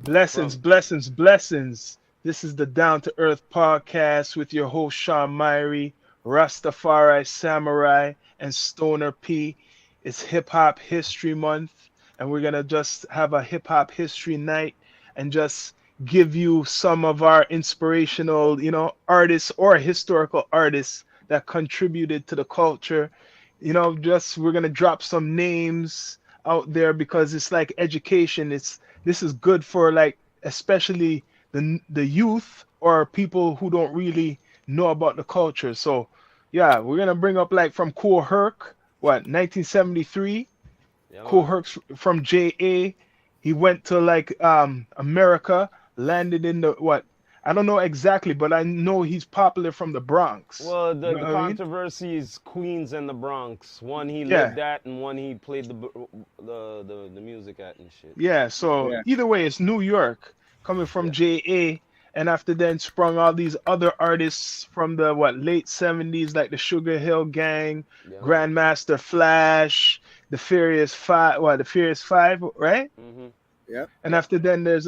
Blessings, blessings, blessings. This is the Down to Earth podcast with your host Shawn Myrie, Rastafari Samurai, and Stoner P. It's Hip Hop History Month, and we're gonna just have a hip hop history night and just give you some of our inspirational, artists or historical artists that contributed to the culture. Just we're gonna drop some names out there because it's like education. This is good for like especially the youth or people who don't really know about the culture. So yeah, we're gonna bring up like from Kool Herc, what 1973. Yeah, Kool man. Herc's from JA. He went to like America, landed in the what? I don't know exactly, but I know he's popular from the Bronx. Well, You the, know the what I mean? controversy is Queens and the Bronx. One he Yeah, lived at, and one he played the music at and shit. yeah. So Yeah. either way, it's New York coming from Yeah, JA, and after then sprung all these other artists from the what late 70s, like the Sugar Hill Gang, yeah, man. Grandmaster Flash, the Furious Five, what the Furious Five, right? Mhm. Yep. And after then there's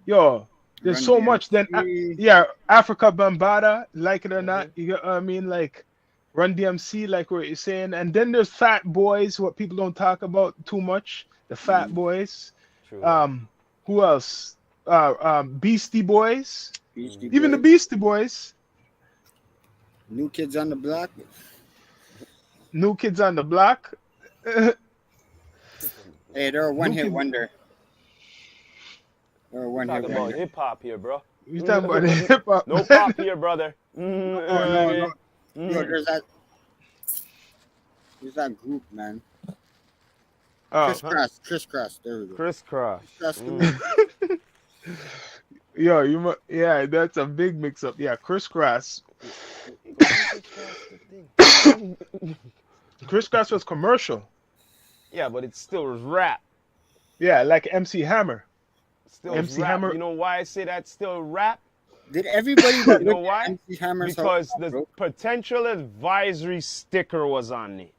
yo, there's Run so much. Then DMC. yeah, Africa Bambaataa, like it or not, Mhm. you get what I mean, like Run DMC, like what you're saying. And then there's Fat Boys, what people don't talk about too much. The Fat Boys. True that. Um, who else? Beastie Boys. Beastie Even the Boys. Beastie Boys. New Kids on the Block. New Kids on the Block. New Hey, they're a one-hit Kids. wonder. They're a one-hit Talking about wonder. hip hop here, bro. You talking about hip hop? No pop here, brother. Oh no, no. Yo, Mhm. there's that group, man. Oh, Crisscross. There we go. Crisscross. Crisscross the Mm. group. yo, yeah, that's a big mix-up. Yeah, Crisscross. Crisscross was commercial. Yeah, but it still was rap. Yeah, like MC Hammer. Still was MC rap. Hammer. You know why I say that's still rap? Did everybody that You know looked why? at MC Hammer's Because house the broke? potential advisory sticker was on it.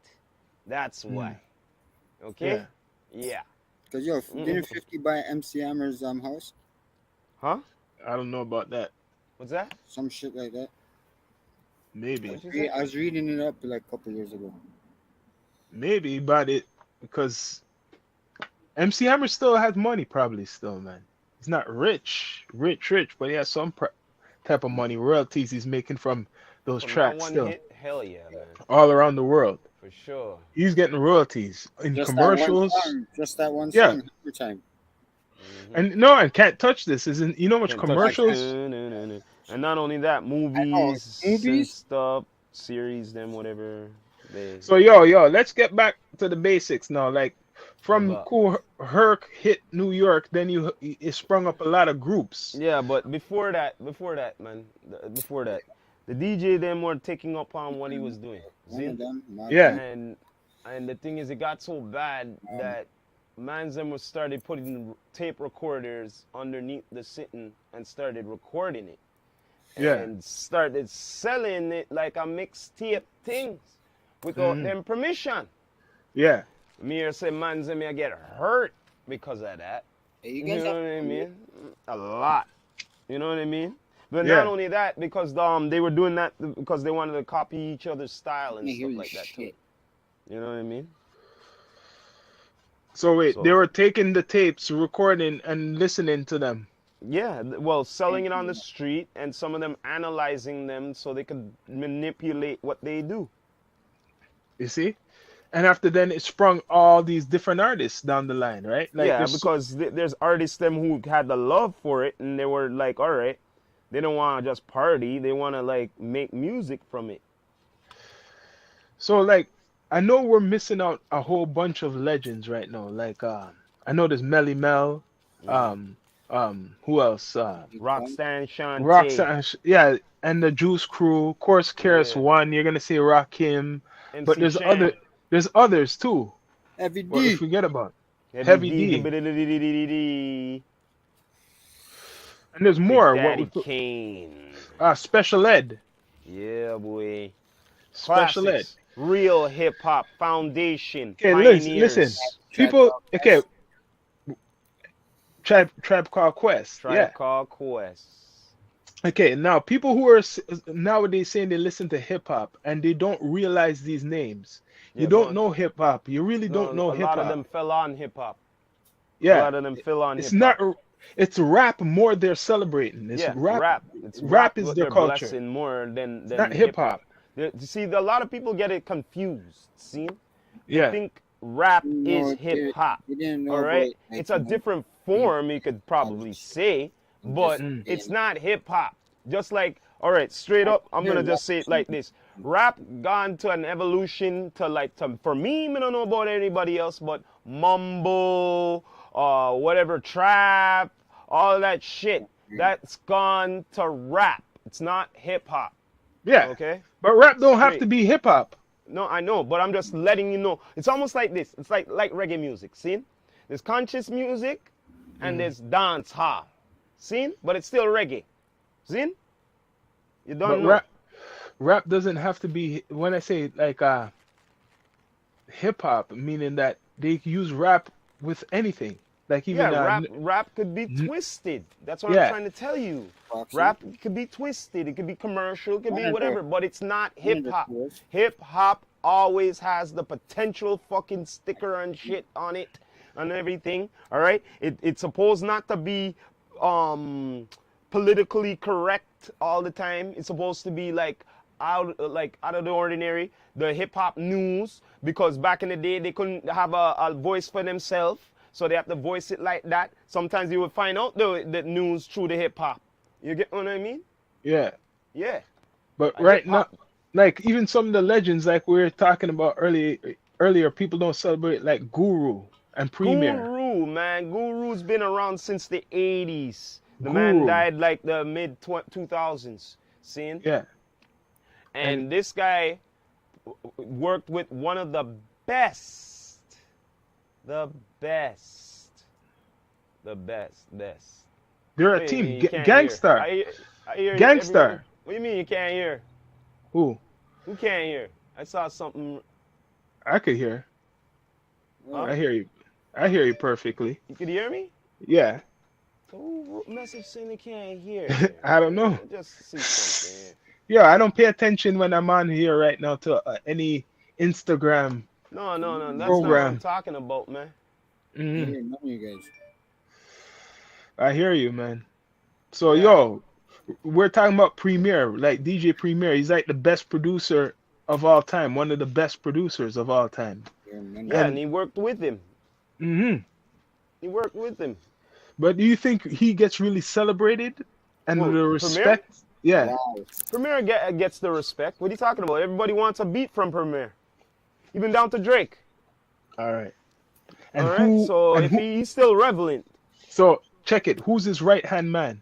That's why. Okay? Yeah. Cause yo, didn't 50 buy MC Hammer's house? Huh? I don't know about that. What's that? Some shit like that. Maybe, What'd you say? I was reading it up like a couple years ago. maybe, but it because MC Hammer still has money, probably still, man. He's not rich, but he has some type of money, royalties he's making from those From that tracks one still, hit? Hell yeah, man. all around the world. For sure. He's getting royalties in Just commercials. That one Yeah. song every time. Mhm. And no, and Can't Touch This isn't. You know how much Can't touch commercials? it. And not only that, movies, movies? stuff, series, them, whatever. So yo, let's get back to the basics now. Like from About- Kool Herc hit New York, then it sprung up a lot of groups. Yeah, but before that, man, the DJ them were taking up on what he was doing. One See? of them. Yeah. And the thing is, it got so bad that mans them was started putting tape recorders underneath the sitting and started recording it. Yeah. And started selling it like a mixtape thing without them permission. Yeah. Me here say mans them may get hurt because of that. Hey, you You guys know have- what I mean? A lot. You know what I mean? But Yeah. not only that, because they were doing that because they wanted to copy each other's style and Let me hear stuff this like that too. shit. You know what I mean? So wait, So- they were taking the tapes, recording, and listening to them. Yeah, well, selling it on the street and some of them analyzing them so they could manipulate what they do. You see? And after then, it sprung all these different artists down the line, right? Like yeah, there's- because there's artists them who had the love for it and they were like, all right, they don't want to just party, they want to like make music from it. So like, I know we're missing out a whole bunch of legends right now. Like, I know there's Melly Mel. Who else? Rockstar Shawn Tate. Roxanne, yeah, and the Juice Crew. Course, Keras Yeah. One. You're gonna say Rakim, but MC there's Shan. there's others too. Heavy What D. we forget about? Heavy D. Big And there's more. Daddy What we, Kane. Special Ed. Yeah, boy. Special Ed. Classics. Real hip hop foundation. Okay, Pioneers. listen. People, okay. Tribe Called Quest. Yeah. Tribe Called Quest. Okay, now people who are nowadays saying they listen to hip hop and they don't realize these names. You Yeah, go don't on. know hip hop. You really don't No, know a hip lot of hop. them fell on hip hop. A Yeah. lot of them fell on It's hip hop. not it's rap more they're celebrating. It's Yeah, rap. rap. It's Rap rap is what their they're culture. blessing more It's than not hip hip hop. hop. You see, a lot of people get it confused. See, they Yeah. think rap is No, hip hop. they didn't know All about right, like it's a different form, you could probably say, but just it's not hip hop. Just like, all right, straight up, I'm gonna just say it like this: rap gone to an evolution to like for me, I don't know about anybody else, but mumble, whatever, trap, all that shit, that's gone to rap. It's not hip hop. Yeah. Okay. But rap don't have to Straight. be hip hop. No, I know, but I'm just letting you know. It's almost like this. It's like reggae music. See? There's conscious music and there's dance hall. See? But it's still reggae. See? You But don't know. rap doesn't have to be, when I say like hip hop, meaning that they use rap with anything. Like even Yeah, rap could be twisted. That's what Yeah. I'm trying to tell you. Boxing. Rap could be twisted. It could be commercial. It could be Whatever. whatever. But it's not hip hop. Whatever. Hip hop always has the potential fucking sticker and shit on it and everything. All right. It's supposed not to be politically correct all the time. It's supposed to be like out of the ordinary. The hip hop news, because back in the day they couldn't have a voice for themselves. So they have to voice it like that. Sometimes you will find out the news through the hip hop. You get what I mean? Yeah. Yeah. But A right now, hip-hop. like even some of the legends, like we were talking about earlier, people don't celebrate like Guru and Premier. Guru, man. Guru's been around since the 80s. The Guru. man died like the mid 2000s. Seeing? Yeah. And this guy worked with one of the best. The best. They're a Hey, team. you can't Gangstar. hear. I hear Gangstar. everyone. What do you mean you can't hear? Who? Who can't hear? I saw something. I could hear. Huh? I hear you. I hear you perfectly. You could hear me? Yeah. Who wrote message saying they can't hear? I don't know. I just see something here. Yeah, I don't pay attention when I'm on here right now to any Instagram. No. That's not what Program. I'm talking about, man. Mhm. Yeah, none of you guys. I hear you, man. So, yo, we're talking about Premier, like DJ Premier. He's like the best producer of all time, one of the best producers of all time. Yeah, man. Yeah, and he worked with him. Hmm He worked with him. But do you think he gets really celebrated and Who, the Premier? respect? Yeah. Wow. Premier gets the respect. What are you talking about? Everybody wants a beat from Premier. Even down to Drake. All right. And All right. So and if he's still relevant. so check it. Who's his right hand man?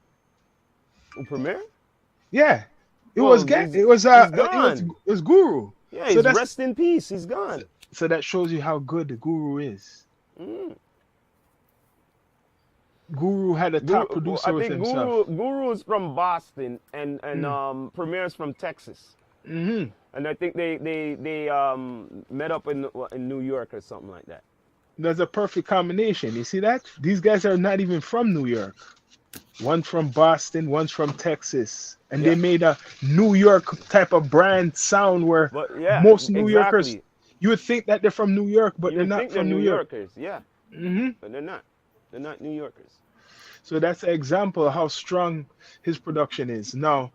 Premier? Yeah. It Well, was he's- it was he's gone. it was Guru. Yeah, So he's that's- rest in peace. He's gone. So that shows you how good the Guru is. Mm. Guru had a top producer I with think himself. Guru is from Boston and Premier is from Texas. Hmm And I think they met up in New York or something like that. That's a perfect combination. You see that? These guys are not even from New York. One from Boston, one's from Texas. And they Yeah. made a New York type of brand sound where But yeah, most New Yorkers, exactly. you would think that they're from New York, but You they're would not think from they're New York. Yorkers, yeah, Hmm but they're not. They're not New Yorkers. So that's an example of how strong his production is. Now,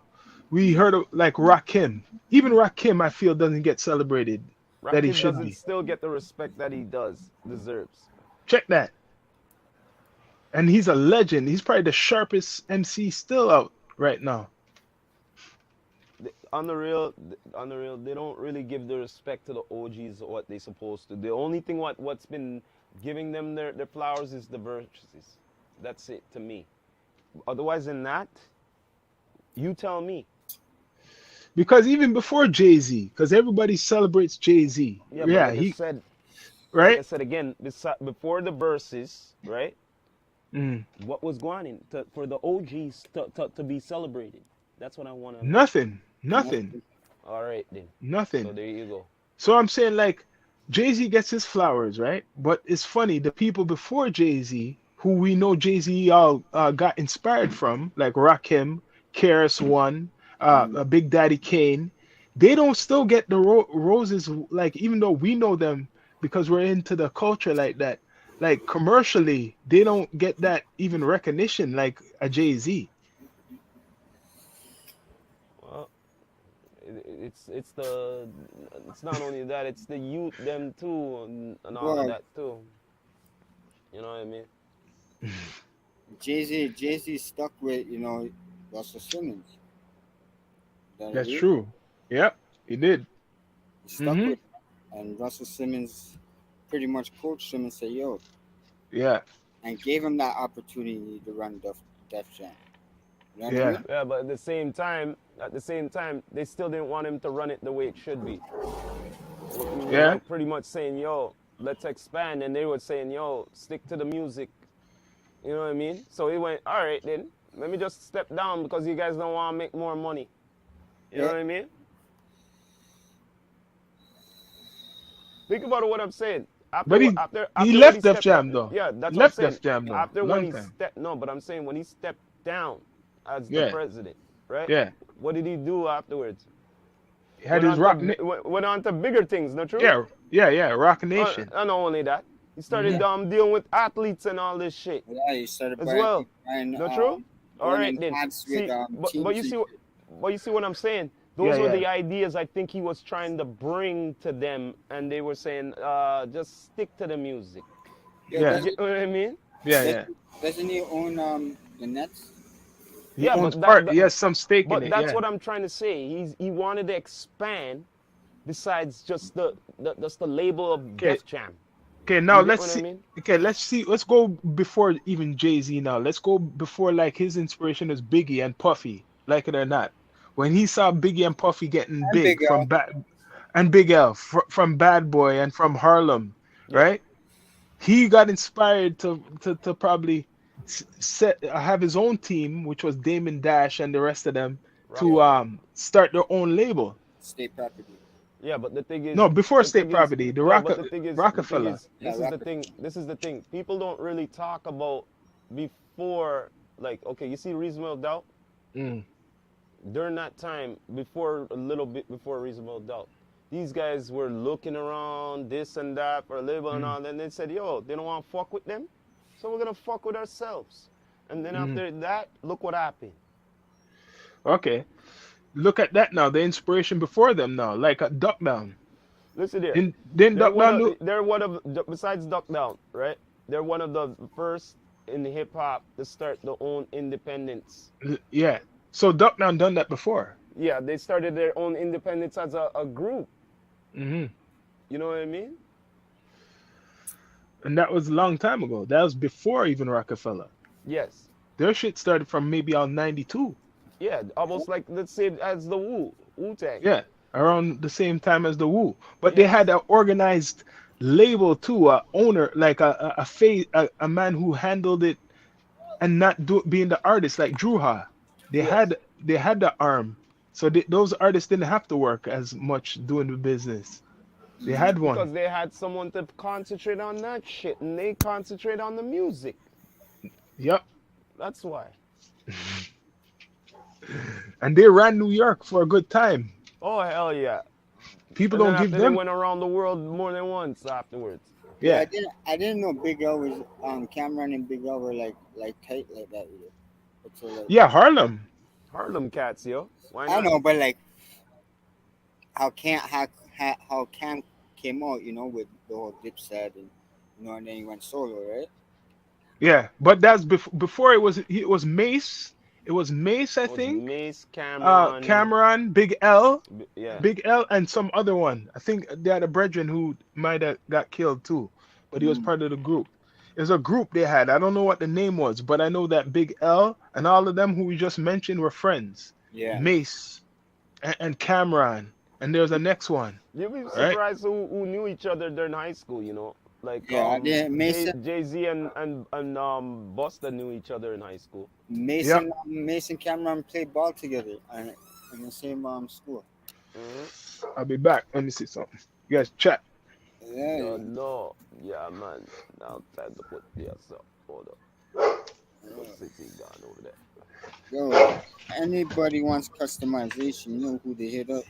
we heard of like Rakim. Even Rakim, I feel, doesn't get celebrated that he Rakim should doesn't be. still get the respect that he deserves. Check that. And he's a legend. He's probably the sharpest MC still out right now. On the real, they don't really give the respect to the OGs or what they supposed to. The only thing what's been giving them their flowers is the verses. That's it to me. Otherwise than that, you tell me. Because even before Jay-Z, because everybody celebrates Jay-Z. Yeah, but Yeah, like he I said, right? like I said again, before the verses, right? Mm. What was going on for the OGs to be celebrated? That's what I want to. Nothing. All right then. Nothing. So there you go. So I'm saying like Jay-Z gets his flowers, right? But it's funny, the people before Jay-Z who we know Jay-Z all got inspired from, like Rakim, KRS One, Big Daddy Kane, they don't still get the roses. Like even though we know them because we're into the culture like that, like commercially, they don't get that even recognition like a Jay-Z. Well, it's the it's not only that, it's the youth them too and all of Well, that too. You know what I mean? Jay Z stuck with Russell Simmons. That That's agree? true. Yep, he did. He stuck Hmm. with him. And Russell Simmons pretty much coached him and said, "Yo," Yeah, and gave him that opportunity to run Def Jam. You know what I yeah, mean? Yeah, but at the same time, they still didn't want him to run it the way it should be. He was yeah. like pretty much saying, "Yo, let's expand," and they were saying, "Yo, stick to the music." You know what I mean? So he went, "All right, then let me just step down because you guys don't want to make more money." You know Yeah. what I mean? Think about what I'm saying. But he After when he left Def stepped down, Jam though. yeah, He that's what I'm left saying. Def Jam though. After when Long he time. stepped, no, but I'm saying when he stepped down as the Yeah, president, right? yeah. What did he do afterwards? He had his Went on to bigger things, not true? yeah, yeah, yeah. Rock Nation. And not only that, he started Hmm. dealing with athletes and all this shit Yeah, he started as well. buying Not true? All going right in then. ads with See, but teams you and see, shit. but you see what I'm saying? Yeah, Those were yeah, the ideas I think he was trying to bring to them, and they were saying, just stick to the music. Yo, yeah, You get what I mean? yeah, does, yeah. doesn't he own the Nets? He Yeah, owns but that, part. that He has some stake in but it. that's Yeah. what I'm trying to say. He wanted to expand besides just the label of Okay. Def Jam. Okay. Now You get let's what I see. mean? Okay. Let's see. Let's go before even Jay Z. Now let's go before like his inspiration is Biggie and Puffy. Like it or not, when he saw Biggie and Puffy getting And big Big from L. bad and Big L from Bad Boy and from Harlem, Yeah, right? He got inspired to probably set have his own team, which was Damon Dash and the rest of them, to Yeah, Rockefeller. start their own label. state property. Yeah, but No, before the State thing is, Property, the no, but the thing Rockefeller. is, Yeah, this is the thing. People don't really talk about before, like, okay, you see Reasonable Doubt? Mm, During that time, before a little bit before Reasonable Doubt, these guys were looking around this and that for a label and mm, all, and they said, yo, they don't want to fuck with them, so we're gonna fuck with ourselves. And then mm. after that, look what happened. Okay, look at that now. The inspiration before them now, like a Duck Down. Listen here, Didn't Duck Down do? they're one of besides Duck Down, right? They're one of the first in hip hop to start their own independence. Yeah. So Duck Down done that before. Yeah, they started their own independence as a group. Hmm. You know what I mean? And that was a long time ago. That was before even Rockefeller. Yes. Their shit started from maybe on 92. Yeah, almost like the same as the Wu Tang. Yeah, around the same time as the Wu. But they Yes. had an organized label too, a owner, like a man who handled it and not being the artist like Druha. They Yes. had they had the arm, so those artists didn't have to work as much doing the business. They had one. Because they had someone to concentrate on that shit, and they concentrate on the music. Yep, That's why. and they ran New York for a good time. Oh hell yeah! People And then don't give after they them. went around the world more than once afterwards. Yeah, Yeah, I didn't know Big L was Cameron and Big L were like tight like that either. But so like yeah, Harlem. Harlem cats, yo. Why I not? know, but like how Cam came out, with the whole Dipset and then he went solo, right? Yeah, but that's before it was Mace. It was Mace, I It was think. Mace, Cameron. Cameron, Big L, Yeah. Big L, and some other one. I think they had a brethren who might have got killed too, but he was Mm. part of the group. It was a group they had. I don't know what the name was, but I know that Big L and all of them who we just mentioned were friends. Yeah. Mace and Cameron, and there's a next one, You'd be right? surprised who knew each other during high school, Like Yeah, I did. Jay Z and Busta knew each other in high school. Yep. Mason Cameron played ball together in the same school. Hmm. I'll be back. Let me see something. You guys chat. Yeah. No, yeah, man. Now time to put this up. Hold up. What city gone over there? Yo, anybody wants customization, you know who they hit up.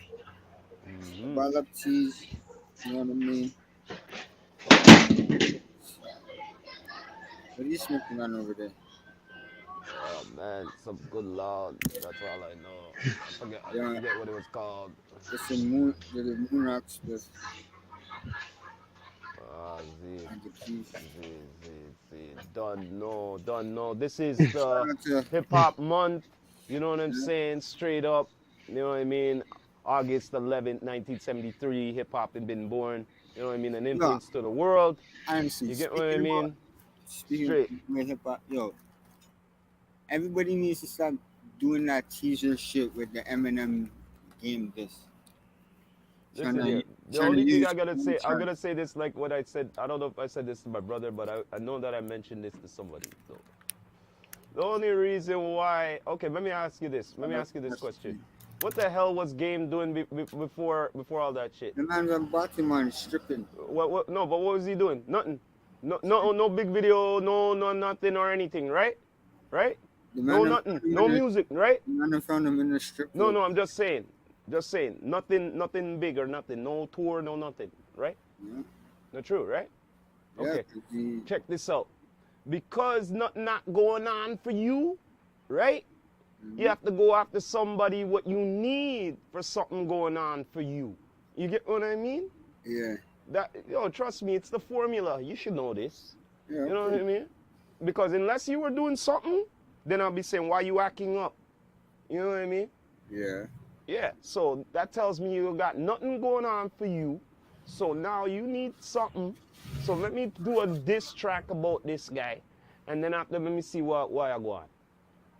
Mm-hmm. Ball up tees, you know what I mean? What are you smoking on over there? Oh man, some good lord. That's all I know. I Yeah, forget what it was called. it's a moon, the moon rocks with Ah, Z, and the keys. Don't know. This is Shout the out to hip hop month. You know what I'm yeah, saying? Straight up. You know what I mean? August 11th, 1973, hip hop had been born. You know what I mean? An yo, influence to the world. honestly, You get what I mean? speaking Straight. about hip hop, yo, everybody needs to stop doing that teaser shit with the Eminem game. Trying Listen to here. The trying to only thing use I gotta one say, I'm track. gonna say this like what I said. I don't know if I said this to my brother, but I know that I mentioned this to somebody. So the only reason why, okay, let me ask you this. Let me ask you this question. What the hell was Game doing before all that shit? The man's on Baltimore stripping. What? No, but what was he doing? Nothing. No big video. No nothing or anything. Right? Right? The No man in front nothing. of him No music. Right? the man in front of him in the strip No, club. no. I'm just saying. Just saying. Nothing big or nothing. No tour. No nothing. Right? Yeah, Not true. Right? yeah, Okay. 'cause he, Check this out. Because nothing not going on for you, right? You mhm, have to go after somebody what you need for something going on for you. You get what I mean? yeah, That yo, trust me, it's the formula. You should know this. yeah, You know what okay, I mean? Because unless you were doing something, then I'll be saying why you acting up. You know what I mean? yeah, Yeah. So that tells me you got nothing going on for you. So now you need something. So let me do a diss track about this guy, and then after let me see why I go on.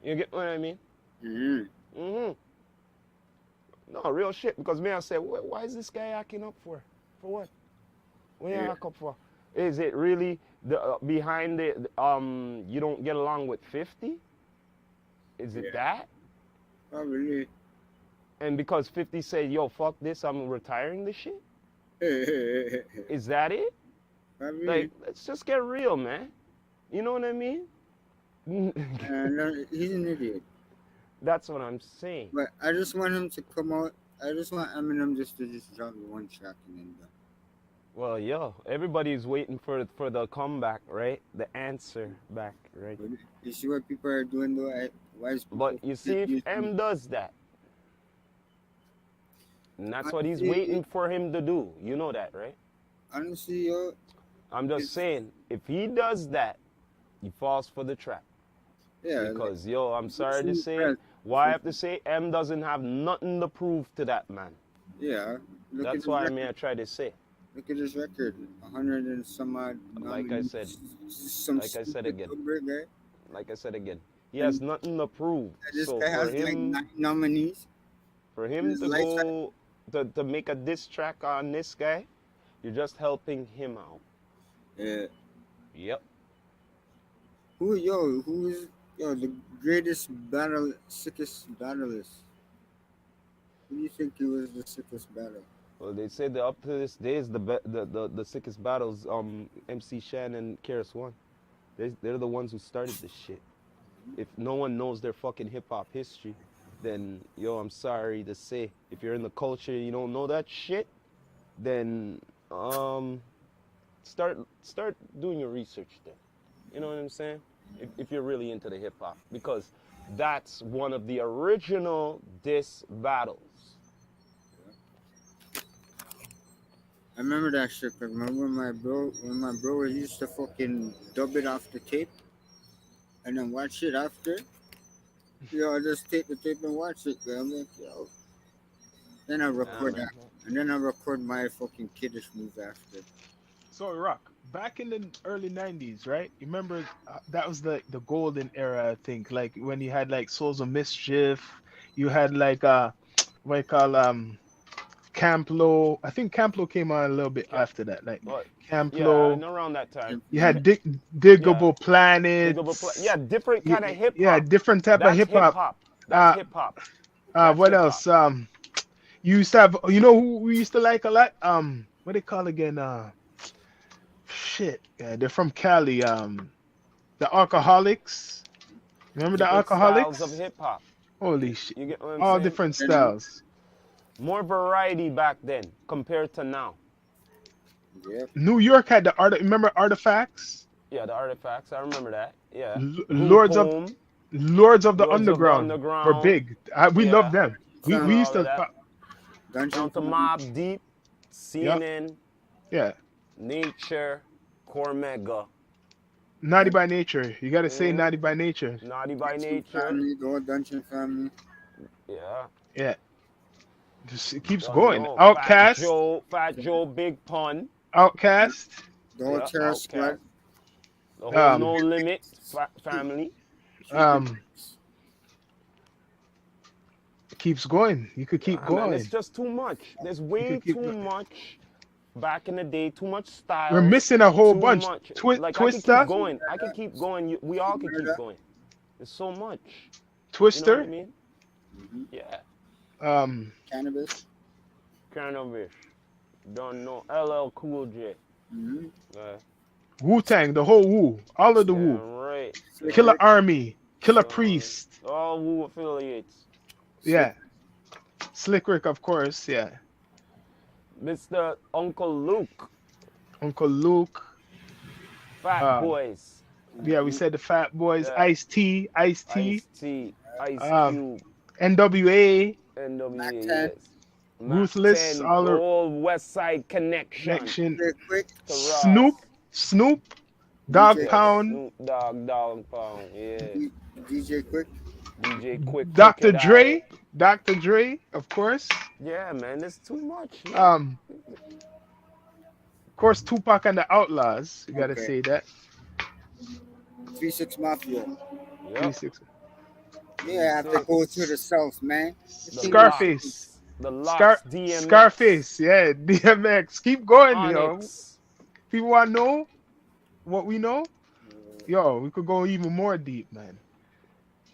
You get what I mean? mm-hmm. Mm-hmm. No, real shit. Because me, I say, why is this guy acting up for? For what? What you Yeah, act up for? Is it really the behind it? You don't get along with 50? Is it yeah, that? probably. And because 50 said, yo, fuck this, I'm retiring this shit? Is that it? Probably. Like, let's just get real, man. You know what I mean? No, he's an idiot. That's what I'm saying. But I just want him to come out. I just want Eminem just to just drop the one track and then done. Well, yo, everybody's waiting for the comeback, right? The answer back, right? But you see what people are doing though? Why is But people you see, just if using? M does that, and that's what he's Honestly, waiting for him to do. You know that, right? honestly, yo, I'm just it's saying, if he does that, he falls for the trap. yeah, like Because, yo, I'm it's sorry to in the say, past. why I have to say M doesn't have nothing to prove to that man. Yeah, look at That's his why record. I try to say, Look at his record. 100 and some odd like I said, nominees. Some like I said stupid again, number guy. like I said again, he has And nothing to prove. this So guy has like 9 nominees. for And him his to life. go to make a diss track on this guy, you're just helping him out. Yeah. Yep. Who is the greatest battle, sickest battlist? Who do you think he was the sickest battle? Well, they say that up to this day is the sickest battles. MC Shan and Karis One. They're the ones who started this shit. If no one knows their fucking hip hop history, then yo, I'm sorry to say, if you're in the culture, you don't know that shit, then start doing your research then. You know what I'm saying? If you're really into the hip hop, because that's one of the original diss battles. I remember that shit because remember when my bro used to fucking dub it off the tape and then watch it after. I just take the tape and watch it. Girl. I'm like, yo. Then I Yeah, record man. that, and then I record my fucking kiddish move after. So Rock, back in the early '90s, right? You remember that was the golden era, I think. Like when you had like Souls of Mischief, you had like what you call Camplo. I think Camplo came on a little bit Cap, after that. Like but yeah, Camplo. and around that time, And You yeah, had yeah, Diggable yeah, Planets. different kind of hip Yeah, hop. different type of That's hip hip hop. hop. That's Uh, hip hop. That's what hip hop. else? You used to have. You know who we used to like a lot? What they call again? Shit. Yeah, they're from Cali. The Alcoholics. Remember the Different styles of Alcoholics? hip hop. Holy shit. You get what I'm All saying? different Then, styles. More variety back then compared to now. yep. New York had the art. Remember Artifacts? Yeah, the artifacts. I remember that. Yeah. L- Group Lords of home. Lords of the Lords of the Underground were Underground. big. We love Yeah. them. We Family, used All of to. that. Dungeon Down to Family. Mob Deep, Yep. CNN, Yeah. Nature, Cormega, Naughty by Nature. You gotta say Mhm. Naughty by Nature. Naughty by Dungeon Nature. Family, the old Dungeon Family. Yeah. Yeah. Just it keeps Don't going. know. Outcast. Fat Joe, Big Pun. Outcast. The whole Yeah, Terror Squad. Outcast. The whole Um. No Limit family. Um. It keeps going. You could keep Ah, man, it's going. just too much. There's You way could keep. too much back in the day. Too much We're styles. missing a whole Too bunch. much. Like I could keep Twister. going. I could keep going. We all could keep going. There's so much. You know what I Twister. mean? Mm-hmm. Yeah. Cannabis. Cannabis. Don't know. LL Cool J. Mm-hmm. Wu Tang. The whole Wu. All of the Yeah, Wu. right. Killer Army. Killer So, Priest. all Wu affiliates. Yeah. Slick Rick, of course. Yeah. Mr. Uncle Luke. Uncle Luke. Fat Boys. Yeah, we said the Fat Boys. Yeah. Ice T. Ice T. Ice-T. Ice Um, Cube. NWA. NWA. Mac 10. Yes. Ruthless, 10, all the the- whole West Side connection. Connection. Very quick. To Ross. Snoop. Dog DJ. Pound. Snoop Dogg Pound. Yeah. DJ Quick. DJ Quick. Dr. Crocodile. Dre. Dr. Dre, of course. Yeah, man, it's too much. Of course, Tupac and the Outlaws. You gotta Okay. say that. 3-6 Mafia. Yep. 3-6. Yeah, I have to go to the south, man. The Scarface. The Locks, DMX. Scarface, yeah, DMX. Keep going, yo. Onyx. People want to know what we know. Yo, we could go even more deep, man.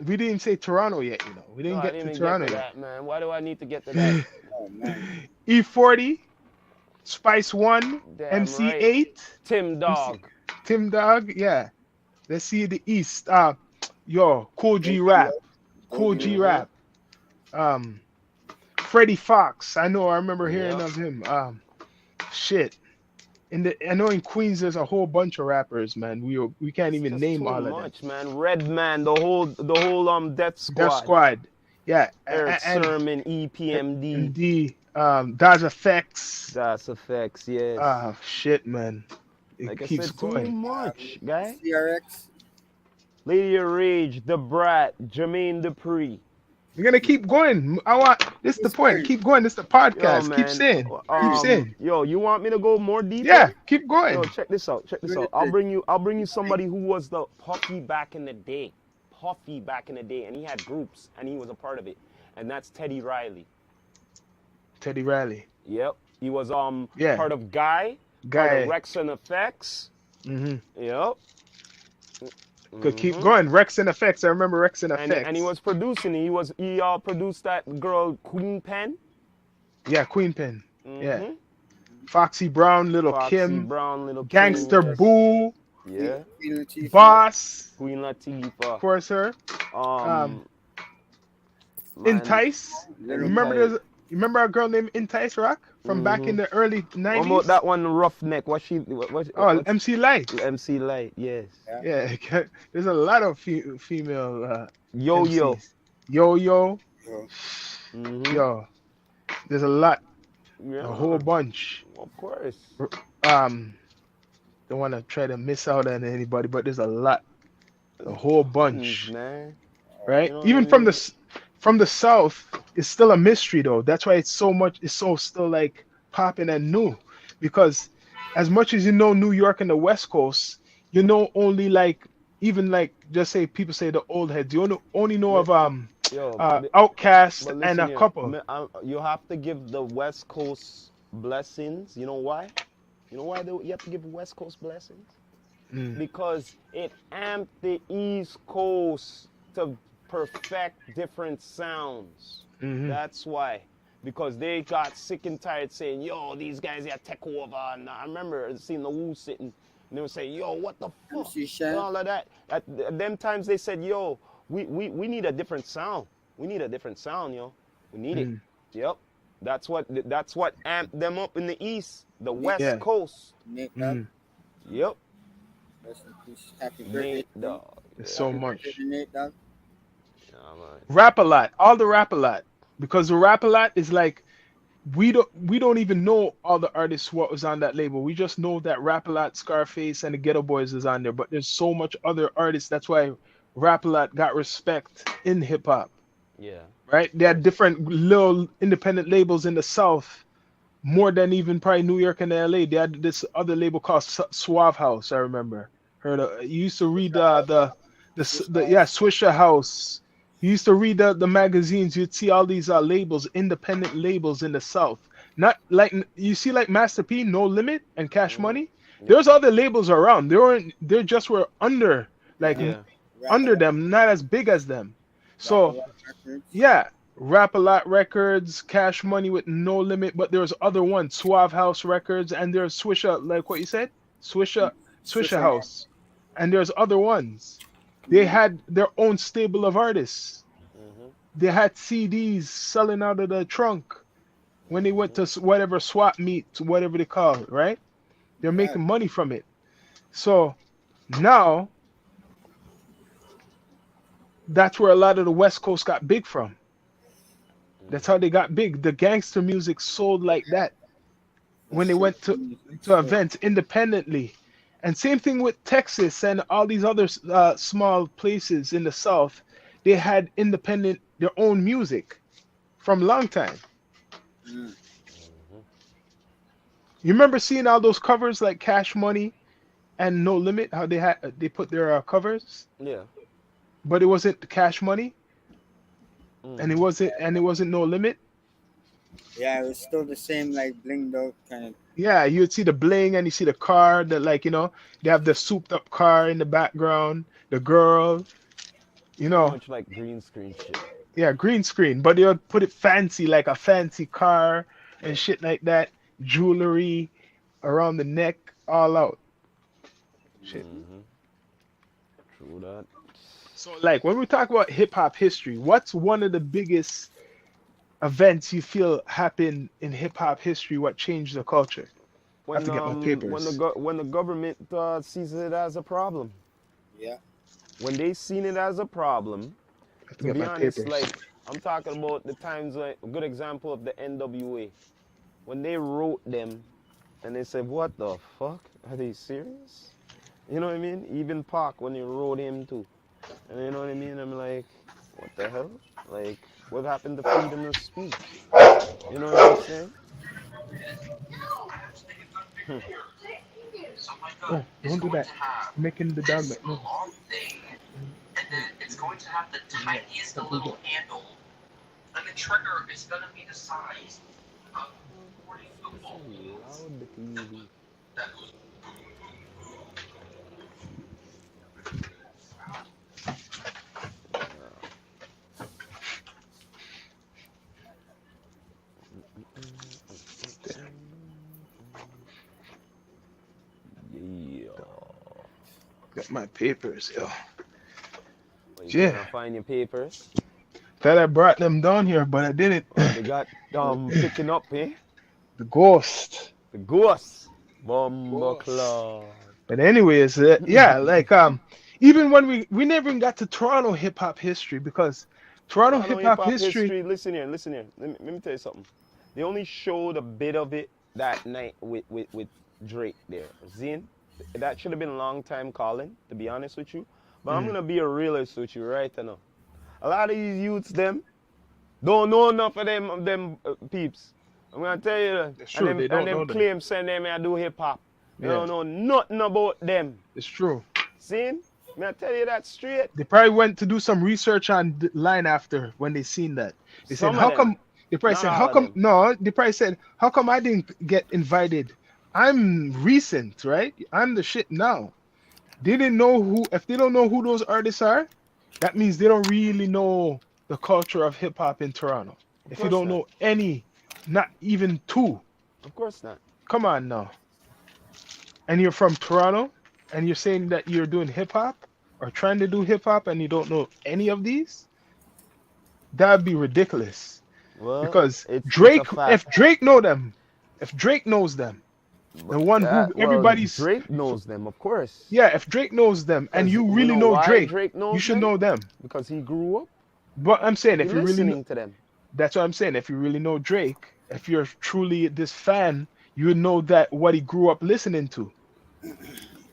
We didn't say Toronto yet, you know. We didn't No, I get didn't to even Toronto get to yet. that, man. Why do I need to get to that? Oh, man. E40, Spice One, Damn MC8, Tim Dog. Tim Dog, yeah. Let's see the East. Yo, Cool G Rap. Cool G Rap. Freddie Fox. I remember hearing Yeah. of him. Shit. I know in Queens there's a whole bunch of rappers, man. We can't even Just name too all of them. much, man. Redman, the whole Death Squad. Death Squad. Yeah. Eric and Sermon, EPMD. D. Daz Effects. Das Effects, yes. Shit, man. It Like I keeps said, too going. much, guy. CRX. Lady of Rage, The Brat, Jermaine Dupri. We're gonna keep going. This is the point. Keep going. This is the podcast. Yo, Keep man. saying. Keep saying. Yo, you want me to go more deeper? Yeah, keep going. Yo, check this out. Check this out. I'll bring you somebody who was the Puffy back in the day. Puffy back in the day, and he had groups, and he was a part of it. And that's Teddy Riley. Teddy Riley. Yep. He was Yeah. part of Guy. Part Guy. of Rex and Effects. Mm-hmm. Yep. Could keep going. Rex and Effects. I remember Rex and And, Effects. and he was producing. He produced that girl Queen Pen. Yeah, Queen Pen. Yeah. Mhm. Foxy Brown, Little Foxy Kim, Brown, Little Gangster Kim, yes. Boo, Yeah. Queen Latifah. Boss, Queen Latifah. of course, her. Man, Entice. Little Remember a girl named Entice Rock from back in the early 90s? What about that one, Roughneck? What's MC Light. MC Light, yes. Yeah, there's a lot of female Yo-Yo. MCs. Yo-Yo. Yo. Mhm. Yo. There's a lot. Yeah. A whole bunch. Of course. Don't want to try to miss out on anybody, but there's a lot. A whole bunch. Man. Right? You know what Even I from mean? from the south, it's still a mystery though. That's why it's so still like popping and new. Because as much as you know New York and the West Coast, you know only like even like just say people say the old heads. You only know of Outkast But and listen a here, couple. You have to give the West Coast blessings. You know why? You know why you have to give West Coast blessings? Because it amped the East Coast to perfect different sounds. That's why. Because they got sick and tired saying, yo, these guys got take over. And I remember seeing the Wu sitting And they would say, yo, what the fuck? MC And Shawn. all of that. At them times they said, yo, we need a different sound. We need a different sound, yo. We need it. Yep. That's what amped them up in the East, the West Yeah. Coast. Nate Dogg. Yep. Rest in peace. Happy birthday. Nate Dogg. It's so Happy much. birthday to Nate Dogg. Yeah, man. Rap a lot, all the rap a lot, because the rap a lot is like we don't even know all the artists what was on that label. We just know that Rap a Lot, Scarface, and the Ghetto Boys is on there. But there's so much other artists. That's why Rap a Lot got respect in hip hop. Yeah. Right? They had different little independent labels in the South, more than even probably New York and LA. They had this other label called Suave House. I remember. You used to read the Swisher House. You used to read the magazines. You'd see all these labels, independent labels in the South. Not like you see like Master P, No Limit, and Cash Money. There's other labels around. They just were under under them, not as big as them. So yeah, Rap a Lot Records, Cash Money with No Limit, but there's other ones, Suave House Records, and there's Swisher, like what you said, Swisher House, and there's other ones. They had their own stable of artists. They had CDs selling out of the trunk when they went to whatever swap meet, whatever they call it, right? They're making money from it. So now that's where a lot of the West Coast got big from. That's how they got big. The gangster music sold like that when they went to events independently. And same thing with Texas and all these other small places in the South. They had independent, their own music from a long time. You remember seeing all those covers like Cash Money and No Limit? How they put their covers? Yeah. But it wasn't Cash Money, and it wasn't No Limit. Yeah, it was still the same, like blinged out kind of. Yeah, you'd see the bling and you see the car that, like, they have the souped up car in the background, the girl, Much like green screen shit. Yeah, green screen, but they'll put it fancy, like a fancy car and shit like that, jewelry around the neck, all out. Shit. True that. So, like, when we talk about hip hop history, what's one of the biggest events you feel happened in hip hop history? What changed the culture? I have to get my papers. When the government sees it as a problem. Yeah. When they seen it as a problem, I have to to get be my honest, papers. like I'm talking about the times, like a good example of the NWA. When they wrote them and they said, what the fuck? Are they serious? You know what I mean? Even Pac, when they wrote him too. And you know what I mean? I'm like, what the hell? Like, what happened to freedom of speech? You know what I'm saying? Oh, don't do that. Making the dog like, no. And then it's going to have the tiniest little handle, and the trigger is going to be the size of 40 football fields. That goes. Yeah. Got my papers, yo. You gonna find your papers? Thought I brought them down here, but I didn't. They got picking up, eh? The ghost. The ghost. Bumbleclaw. But anyways, yeah, like even when we never even got to Toronto hip hop history, because Toronto hip hop history. Listen here. Let me tell you something. They only showed a bit of it that night with Drake there. Zin, that should have been a long time calling, to be honest with you. But I'm gonna be a realist with you right now. A lot of these youths, them don't know enough of them peeps. I'm gonna tell you that. It's true, they don't know them. Claim saying them I do hip hop. They Yeah. don't know nothing about them. It's true. See? May I tell you that straight? They probably went to do some research online after when they seen that. They said, Some of how them. come? They probably Not said, all how of come? them. No, they probably said, how come I didn't get invited? I'm recent, right? I'm the shit now. They didn't know who. If they don't know who those artists are, that means they don't really know the culture of hip hop in Toronto. If you course don't not. know any, not even two, Of course not. come on now. And you're from Toronto? and you're saying that you're doing hip hop or trying to do hip hop and you don't know any of these, that'd be ridiculous. Well, Because it's a If fact. Drake know them, if Drake knows them, But the one who well, everybody's, Drake knows them, of course. yeah, if Drake knows them and Because you you really know know why Drake, Drake you knows should them? know them. Because he grew up. But I'm saying He if you really know, listening to them. that's what I'm saying. If you really know Drake, if you're truly this fan, you would know that what he grew up listening to,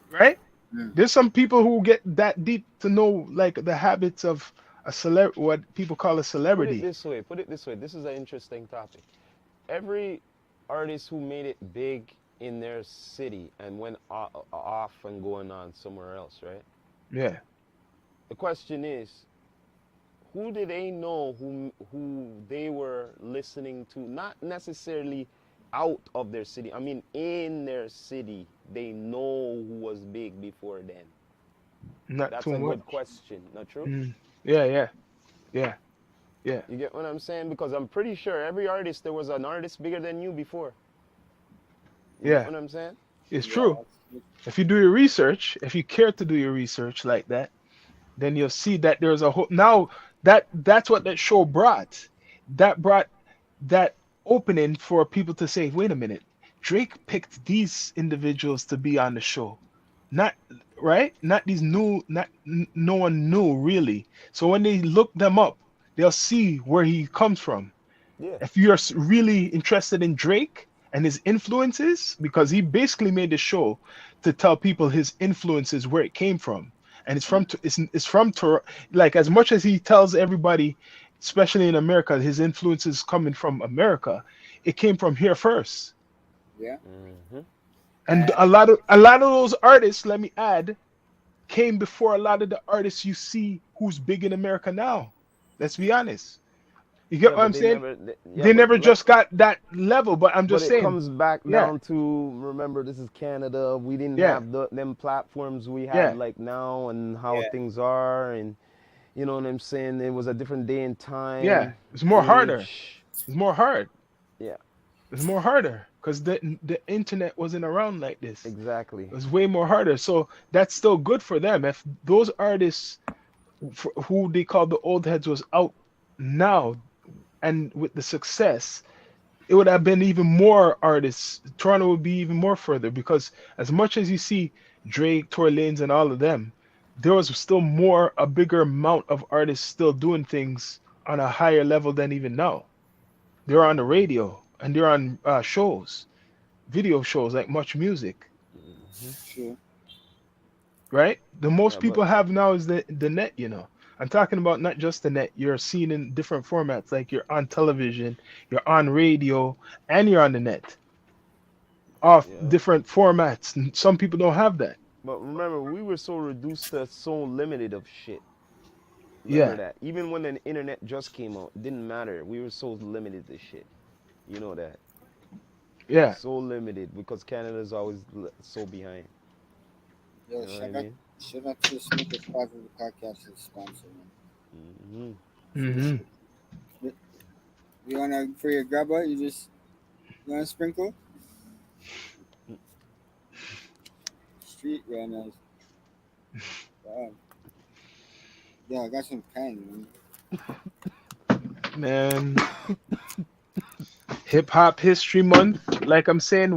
right? Mm. There's some people who get that deep to know like the habits of a celeb, what people call a Put it celebrity. this way. Put it this way. This is an interesting topic. Every artist who made it big in their city and went off and going on somewhere else, right? Yeah. The question is, who did they know who they were listening to? Not necessarily out of their city. I mean, in their city, they know who was big before then. Not That's too a much. good question. Not true? Mm. Yeah, yeah, yeah, yeah, You get what I'm saying? Because I'm pretty sure every artist, there was an artist bigger than you before. You get yeah. what I'm saying? It's Yeah, true. If you do your research, if you care to do your research like that, then you'll see that there's a whole now that's what that show brought. That brought that opening for people to say, wait a minute, Drake picked these individuals to be on the show. Not right? Not these new not no one knew really. So when they look them up, they'll see where he comes from. Yeah. If you're really interested in Drake and his influences, because he basically made the show to tell people his influences where it came from, and it's from like as much as he tells everybody, especially in America, his influences coming from America, it came from here first. yeah. Hmm. And And a lot of those artists, let me add, came before a lot of the artists you see who's big in America now. Let's be honest. You get Yeah, what I'm but they saying? never. Yeah, They but never just got that level, but I'm but just it saying, comes back yeah, down to, remember, this is Canada. We didn't yeah, have them platforms we have yeah, like now, and how yeah, things are, and you know what I'm saying. It was a different day and yeah. time, It's more harder. age. It's more hard. Yeah, It's more harder because the internet wasn't around like this. exactly. It was way more harder. So that's still good for them. If those artists who they call the old heads was out now and with the success, it would have been even more artists. Toronto would be even more further because as much as you see Drake, Tory Lanez, and all of them, there was still more, a bigger amount of artists still doing things on a higher level than even now. They're on the radio and they're on shows, video shows like Much Music, Hmm. true. right? The most Yeah, but people have now is the net, you know. I'm talking about not just the net. You're seen in different formats, like you're on television, you're on radio, and you're on the net, off yeah. different formats. And some people don't have that. But remember, we were so reduced to so limited of shit. Remember Yeah, that. Even when the internet just came out, it didn't matter. We were so limited to shit. You know that. yeah. So limited because Canada's always so behind. Yo, You know what I mean? shout out to the Smokers Part of the podcast is sponsor, man. Hmm. Hmm. Seriously. You wanna for your grabber, you wanna sprinkle? Street runners. Wow. Yeah, I got some pen, Man, Hip Hop History Month. Like I'm saying,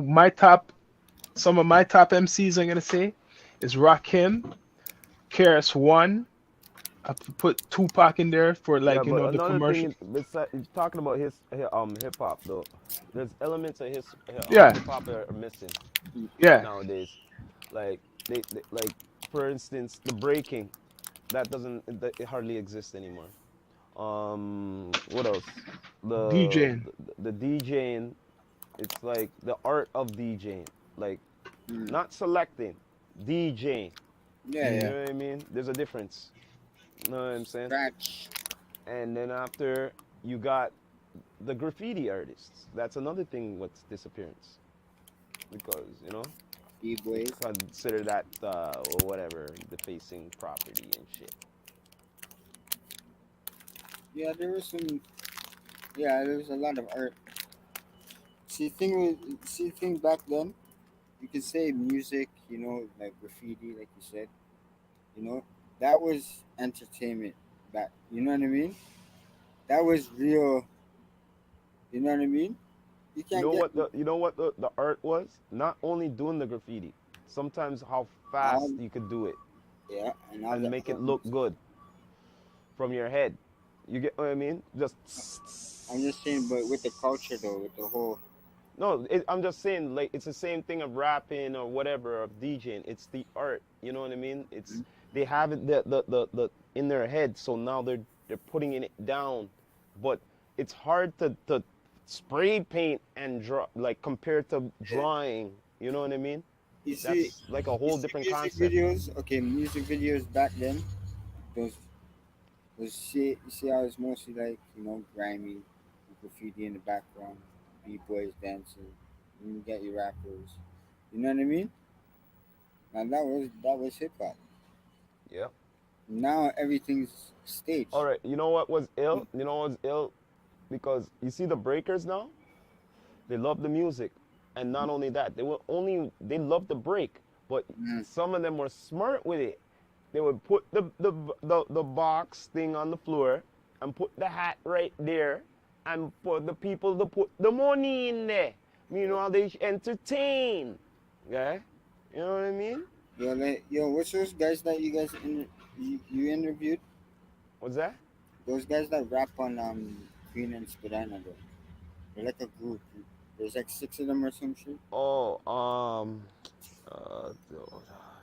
some of my top MCs I'm gonna say is Rakim, KRS One. I put Tupac in there for Yeah, like but the another commercial. thing, besides talking about hip hop though, there's elements of Yeah, hip hop are missing man. yeah, nowadays. Like like for instance, the breaking it hardly exists anymore. What else? DJing. The DJing. It's like the art of DJing, like Mm. not selecting, DJing. Yeah, You yeah. Mm. know what I mean? There's a difference. You know what I'm saying? Scratch. And then after you got the graffiti artists. That's another thing what's disappearance because B-boys. consider that or whatever defacing property and shit. Yeah, there was some. Yeah, there was a lot of art. See, thing back then you can say music, like graffiti, like you said, you know, that was entertainment back. You know what I mean? That was real. You know what I mean? You You can't know get what the art was? Not only doing the graffiti, sometimes how all, fast you could do it yeah, and all and the make it look elements. good from your head. You get what I mean? I'm just saying, but with the culture though, with the whole, No, I'm just saying, like, it's the same thing of rapping or whatever, of DJing. It's the art. You know what I mean? It's they have it the in their head, so now they're putting it down. But it's hard to spray paint and draw, like, compared to drawing. You know what I mean? you see, That's like a you whole see different music concept. videos. Okay, music videos back then. Those those shit. You see, how it's mostly like grimy, graffiti in the background, b boys dancing. You get your rappers. You know what I mean? Now that was hip hop. Yeah. Now everything's All staged. right. You know what was ill? You know what was ill? Because you see the breakers now. They love the music, and not only that, they love the break. But Mm. some of them were smart with it. They would put the box thing on the floor and put the hat right there, and for the people to put the money in there. Meanwhile, they entertain. Yeah, you know what I mean? What's those guys that you interviewed? What's that? Those guys that rap on Queen and Spadina, though. They're like a group. There's like six of them or some shit. Oh,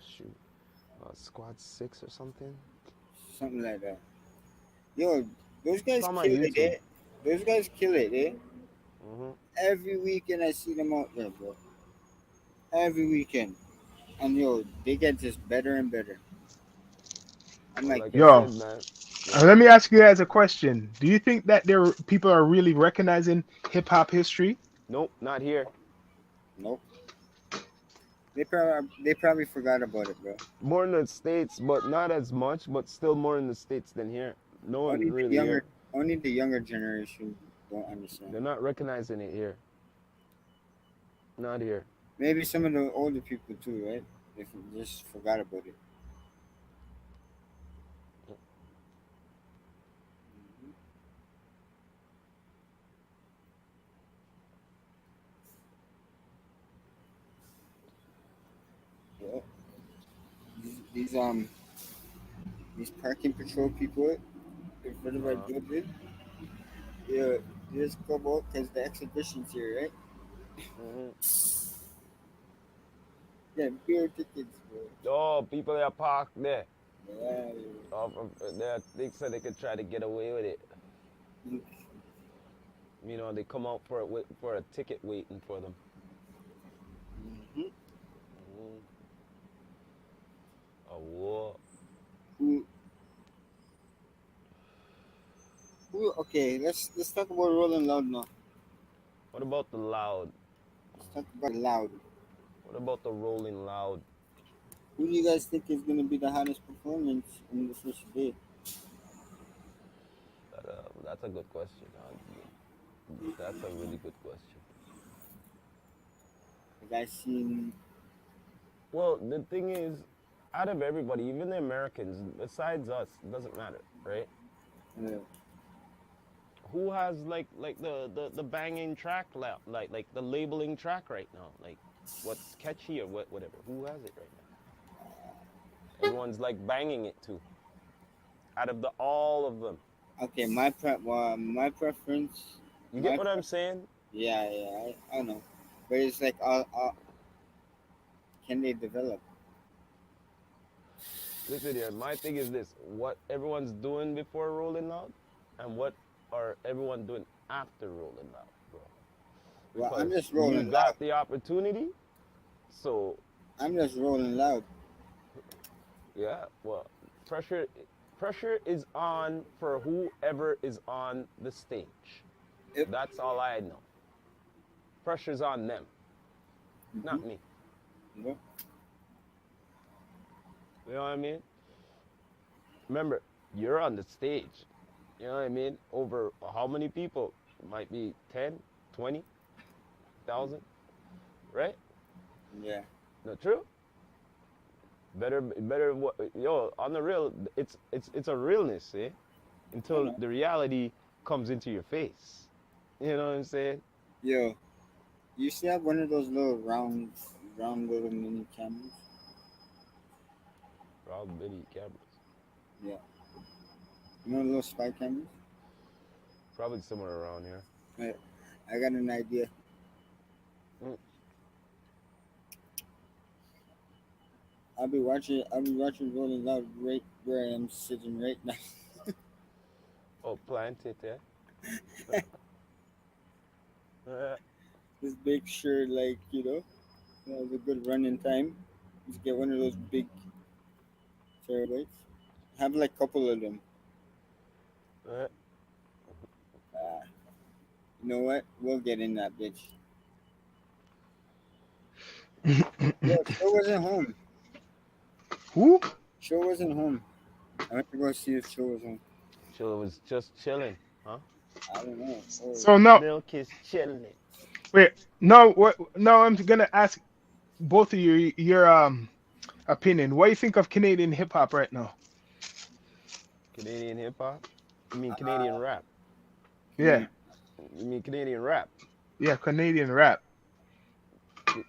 shoot, Squad 6 or something. Something like that. Yo, those It's guys on my kill it, YouTube. eh? Those guys kill it, eh? Hmm. Every weekend I see them out there, bro. Every weekend. And they get just better and better. I'm Well, like, like I Yo, said, man. Yeah. let me ask you guys a question. Do you think that there people are really recognizing hip hop history? Nope, not here. nope. They probably forgot about it, bro. More in the States, but not as much, but still more in the States than here. No one Only the really younger here. only the younger generation don't understand. They're not recognizing it here. Not here. Maybe some of the older people too, right? Just forgot about it. Yeah. These parking patrol people in front of our Uh, building, yeah, they just come out because the exhibition's here, right? hmm. Yeah, beer tickets, bro. Oh, people that park there. Yeah. They said they could try to get away with it. You know, they come out for a ticket waiting for them. Mm-hmm. Mm. A war. Who, okay, let's talk about Rolling Loud now. What about the loud? Let's talk about Loud. What about the rolling loud? Who do you guys think is gonna be the hottest performance in the first day? That's a good question. That's a really good question. Have I seen? Well, the thing is, out of everybody, even the Americans, besides us, it doesn't matter, right? Uh, Who has like the banging track like the labeling track right now? Like what's catchy or whatever. Who has it right now? Everyone's like banging it too. Out of the all of them. okay, my preference, You get my what I'm saying? yeah, I know, but it's like, can they develop? Listen here, my thing is this: what everyone's doing before Rolling Loud, and what are everyone doing after Rolling Loud, bro? Well, I'm Because just you rolling loud. got the opportunity, so I'm just rolling loud. yeah. Well, pressure pressure is on for whoever is on the stage. Yep. That's all I know. Pressure's on them, Mm-hmm. not me. Yep. You know what I mean? Remember, you're on the stage. You know what I mean? Over how many people? Might be 10, 20,000, right? Yeah. Not true? Better. Yo, on the real, it's a realness, eh? I Until know. the reality comes into your face. You know what I'm saying? Yo, you used to have one of those little round little mini cameras. Rob many cameras. Yeah. You know, little spy cameras. Probably somewhere around here. I, I got an idea. Mm. I'll be watching Rolling Loud right where I am sitting right now. Oh, plant it, eh? Just make sure, like, have a good running time. Just get one of those big terabytes. Have like a couple of them. Uh, Uh, you know what? We'll get in that bitch. Yo, Show wasn't home. Who? Show wasn't home. I went to go see if Show was home. Chill was just chilling, huh? I don't know. Oh, So now, Milk is chilling. wait. No, what? Now I'm gonna ask both of you your opinion. What do you think of Canadian hip hop right now? Canadian hip hop? You mean Canadian uh, rap? Yeah, Canadian. You mean Canadian rap? yeah, Canadian rap.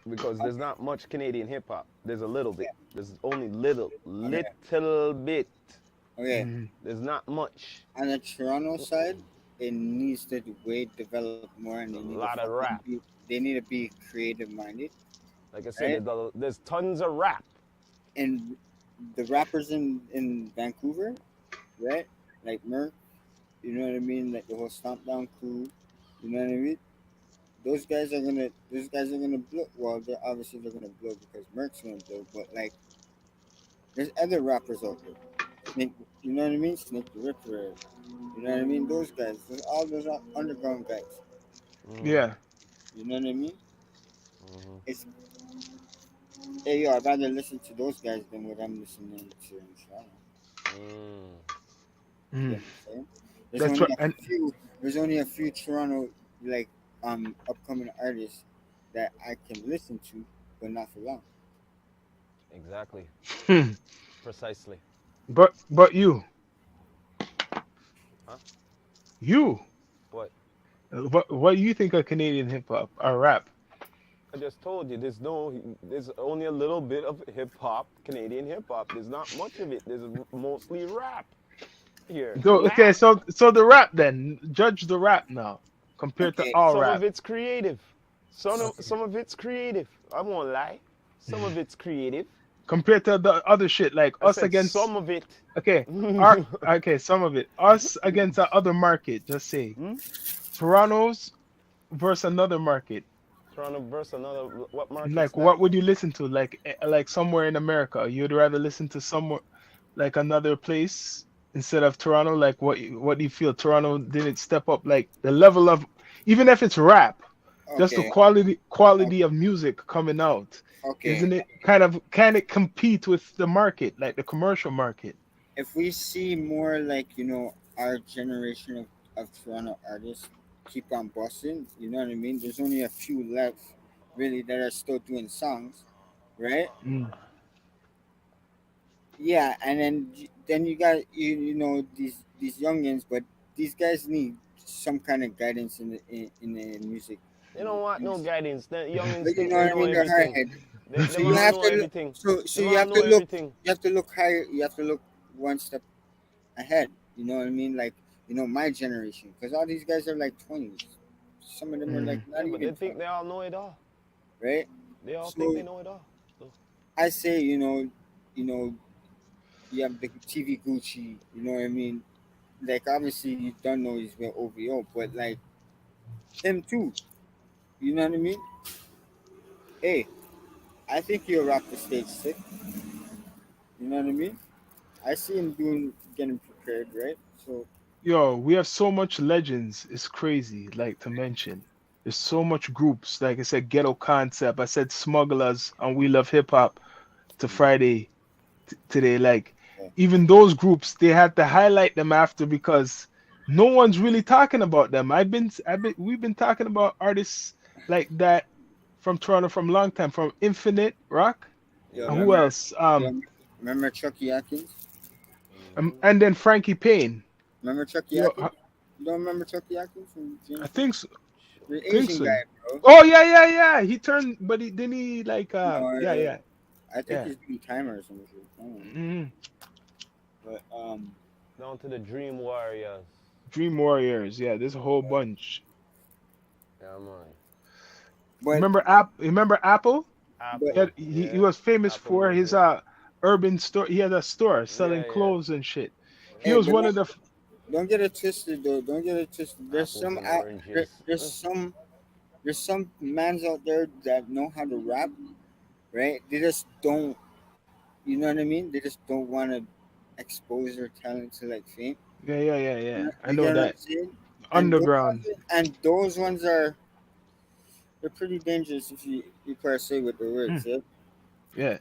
Because there's not much Canadian hip hop. There's a little bit. Yeah. There's only Okay. little bit. Okay. Mhm. There's not much. On the Toronto side, it needs to way develop more, and There's a lot of rap. they need to be creative minded, Like I said, right? there's tons of rap. And the rappers in Vancouver, right? Like Merc, you know what I mean? Like the whole Stomp Down crew, you know what I mean? Those guys are gonna blow. Well, they're gonna blow because Merc's gonna blow. But like, there's other rappers out there. Snake, you know what I mean? Snake the Ripper, you know what I mean? Those guys, all those underground guys. Mm, Yeah. You know what I mean? hmm It's hey yo, I'd rather listen to those guys than what I'm listening to in Toronto. mm. You Mm. get what I'm saying? That's what. And There's only a few Toronto like upcoming artists that I can listen to, but not for long. Exactly. hmm. Precisely. But Huh? you, What? what do you think of Canadian hip hop or rap? I just told you there's only a little bit of hip hop, Canadian hip hop. There's not much of it. There's mostly rap here. So okay, Rap. so the rap then. Judge the rap now compared to Okay, all Some of rap. it's creative. okay, Some of it's creative. I won't lie. Some of it's creative. Compared to the other shit like I us said against some of it. okay, our okay, some of it. Us against the other market, just say. Hmm? Toronto's versus another market. Trying to verse another. What market's Like that? what would you listen to? Like somewhere in America. You'd rather listen to somewhere like another place instead of Toronto? Like what do you feel Toronto didn't step up like the level of even if it's rap, just the okay, quality of music coming out. okay. Isn't it kind of can it compete with the market, like the commercial market? If we see more like our generation of Toronto artists keep on busting, you know what I mean? There's only a few left really that are still doing songs, right? Mm. Yeah, and then you got these youngins, but these guys need some kind of guidance in the music They don't want no industry. guidance. The youngins But you think know they what I know mean? They're hard everything. headed. So Them you all have know to look. everything. So Them you all have know to look. everything. You have to look higher. You have to look one step ahead. You know what I mean? Like my generation, because all these guys are like 20s. Some of them are like Mm. not Yeah, but even they think 20, they all know it all. right? They all think they So know it all. So, I say, you know, you have the TV Gucci. You know what I mean? Like obviously you don't know he's with OVO, but like him too. You know what I mean? Hey, I think he'll rock the stage sick. You know what I mean? I see him getting prepared, right? So Yo, we have so much legends. It's crazy, like to mention. There's so much groups. Like I said, Ghetto Concept. I said Smugglers and We Love Hip Hop to yeah, Friday today. Like yeah. even those groups, they had to highlight them after because no one's really talking about them. We've been talking about artists like that from Toronto from long time, from Infinite Rock. Yo, Yeah. And who else? yo, remember Chucky Atkins? Hmm. And then Frankie Payne. Remember Chucky Yo, Atkins? You don't remember Chucky Atkins from I James Brown? think so. The Think Asian so. guy, bro. Oh yeah, yeah, yeah. He turned, but he didn't he like No, yeah, yeah, I think yeah. he's doing timer or something. I don't know. Hmm. But Down to the Dream Warriors. Dream Warriors. Yeah, there's a whole bunch. Yeah, man. but Remember Apple? but Apple. He Yeah. was famous Apple for his Music. urban store. He had a store selling Yeah, yeah. clothes and shit. He hey, was but one of the don't get it twisted though. Don't get it twisted. Apples and oranges. There's some mans out there that know how to rap, right? They just don't. You know what I mean? They just don't want to expose their talent to like fame. yeah, yeah, yeah, You, yeah. know, I you know get what I'm that saying? underground. Those ones are they're pretty dangerous if you per se with the Hmm. words. Yeah, Yeah,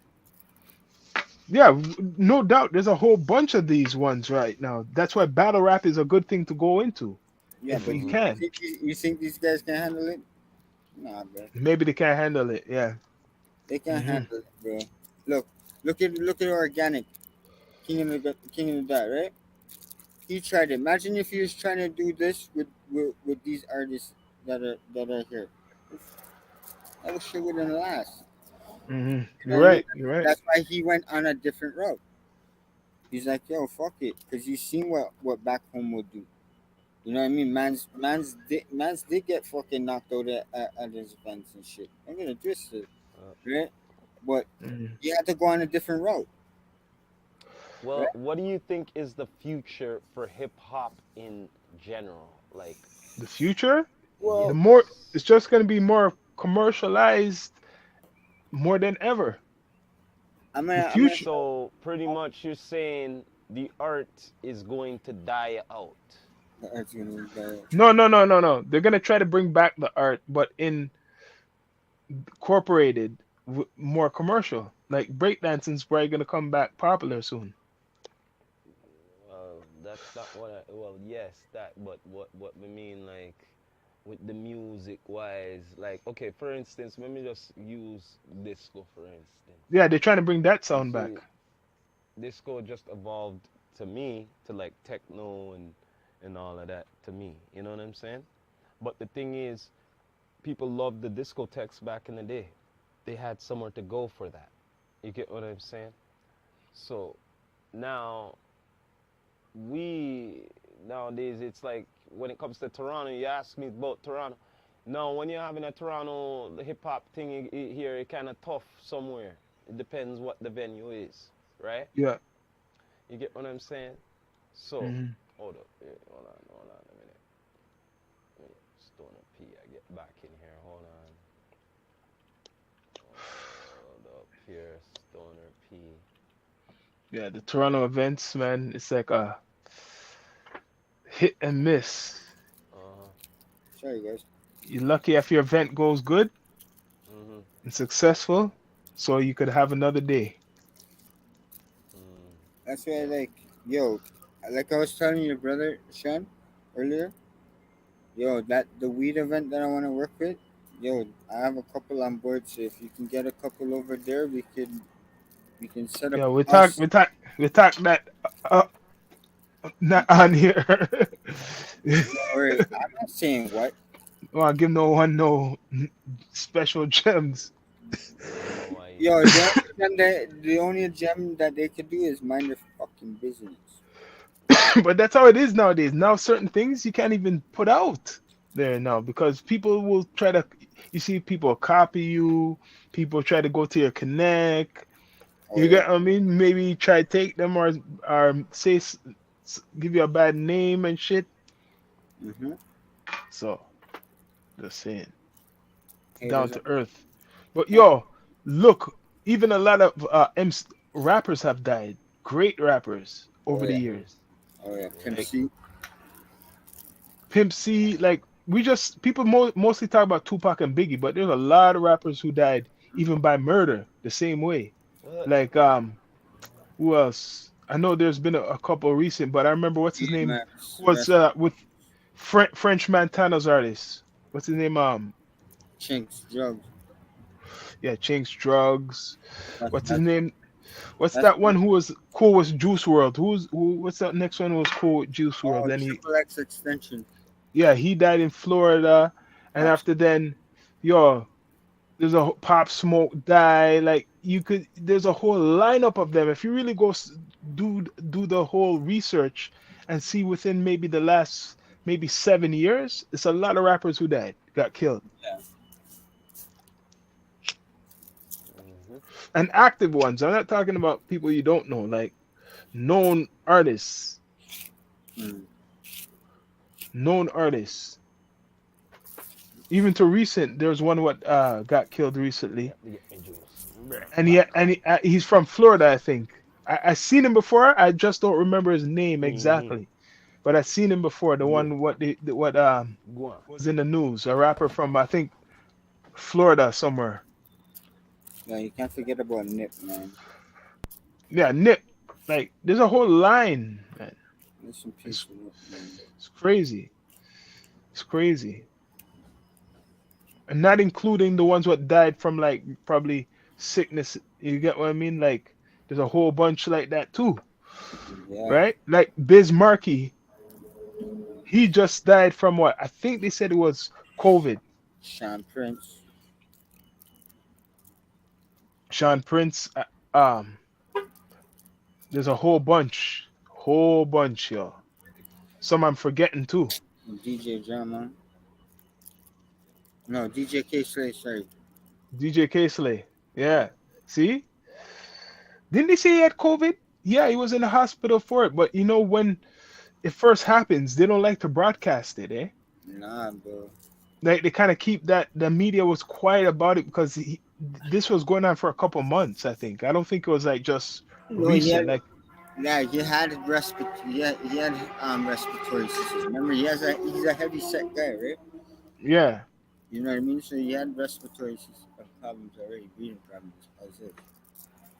yeah, no doubt. There's a whole bunch of these ones right now. That's why battle rap is a good thing to go into yeah. if But you Hmm. can. you think these guys can handle it? Nah, bro. Maybe they can't handle it. Yeah. They can't Hmm. handle it, bro. Look, look at organic King of the Dot, right? He tried it. Imagine if he was trying to do this with these artists that are here. That shit wouldn't last. Hmm. You know You're what I mean? right. You're right. That's why he went on a different route. He's like, yo, fuck it, because he's seen what back home would do. You know what I mean? Man's did get fucking knocked out at his events and shit. I'm gonna twist it, Uh, right? But Hmm. he had to go on a different route, right? well, what do you think is the future for hip hop in general? Like, The future, the Well, more yes. it's just going to be more commercialized more than ever. The I'm gonna future. So pretty much you're saying the art is going to die out. that's gonna be No, no, no, no, no. They're gonna try to bring back the art, but incorporated more commercial. Like breakdancing's probably gonna come back popular soon. That's not what I, well, yes, that, but what we mean, like, with the music wise, like, okay, for instance, let me just use disco, for instance. Yeah, they're trying to bring that You sound back. see, disco just evolved to me to like techno and all of that to me. You know what I'm saying? But the thing is, people loved the discotheques back in the day. They had somewhere to go for that. You get what I'm saying? So now we nowadays it's like when it comes to Toronto, you ask me about Toronto. Now when you're having a Toronto hip hop thing here, it kind of tough somewhere. It depends what the venue is, right? Yeah. You get what I'm saying? So, Hmm. hold up, hold on a minute. Wait, Stoner P, I get back in here. Hold on. Hold up here, Stoner P. Yeah, the Toronto events, man, it's like a hit and miss. Uh-huh. sorry guys. You're lucky if your event goes good Mhm. and successful, so you could have another day. Mm. That's why like yo, like I was telling your brother Shawn earlier. Yo, that the weed event that I want to work with. Yo, I have a couple on board, so if you can get a couple over there, we can set up Yeah, us. we talk that uh, not on here. Or I'm not saying what. Well, give no one no special gems. No, I. Yo, the only gem that they could do is mind their fucking business. But that's how it is nowadays. Now certain things you can't even put out there now because people will try to. You see, people copy you. People try to go to your connect. Oh You yeah. get what I mean? Maybe try to take them or say give you a bad name and shit. Mm-hmm. So just saying, Hey, down there's a to earth. But yo, look, even a lot of rappers have died. Great rappers oh over the yeah, years. oh yeah, Pimp Yeah. Like C. Pimp C, like we just people mostly talk about Tupac and Biggie, but there's a lot of rappers who died even by murder the same way. What? Like who else? I know there's been a couple recent, but I remember what's his name? DMX, Who was rest with French Montana's artist? What's his name? Chinks, drugs. Yeah, Chinks drugs. That's What's his that's name? What's that's that one who was cool with Juice World? What's that next one who was cool with Juice World? Then he, triple X extension. yeah, he died in Florida, and Pops. after then, yo, there's a Pop Smoke die. Like you could, there's a whole lineup of them. If you really go do the whole research and see within maybe the last maybe 7 years, it's a lot of rappers who died, got killed, Yeah. Mhm. and active ones. I'm not talking about people you don't know, like known artists, Mm. known artists. Even to recent, there's one what got killed recently, Let me get my juice. Bruh. and he's from Florida, I think. I seen him before. I just don't remember his name Mm-hmm. exactly, but I seen him before. The Yeah. one what Go on. was in the news. A rapper from I think Florida somewhere. Yeah, you can't forget about Nip, man. Yeah, Nip. Like there's a whole line, man. Rest in It's peace, Nip, man. it's crazy. It's crazy, and not including the ones what died from like probably sickness. You get what I mean? Like there's a whole bunch like that too, Yeah. right? Like Biz Markie, he just died from what? I think they said it was COVID. Sean Prince. Sean Prince, there's a whole bunch, yo. Some I'm forgetting too. DJ Drama. No, DJ K Slay, sorry. DJ Slay, yeah. See, didn't they say he had COVID? Yeah, he was in the hospital for it. But you know when it first happens, they don't like to broadcast it, eh? Nah, bro. Like they kind of keep that. The media was quiet about it because this was going on for a couple months. I think. I don't think it was like just No, he had recent. Like yeah, he had respiratory issues. Remember, he's a heavy set guy, right? yeah. You know what I mean? So he had respiratory problems already, breathing problems as it.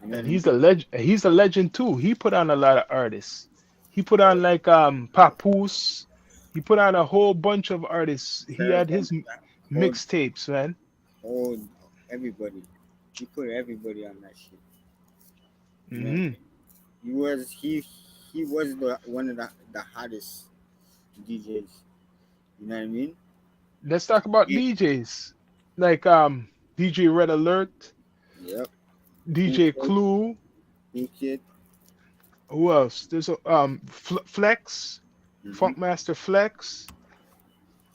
You know what And I mean? he's a legend. He's a legend too. He put on a lot of artists. He put on like Papoose. He put on a whole bunch of artists. He had Paragon, his hold, mixtapes, man. hold everybody. He put everybody on that shit. You know what I Hmm. mean? He was the one of the hottest DJs. You know what I mean? Let's talk about He, DJs like DJ Red Alert, yep. Who DJ kid? Clue. Who kid? Who else? There's a Flex, Mm-hmm. Funkmaster Flex.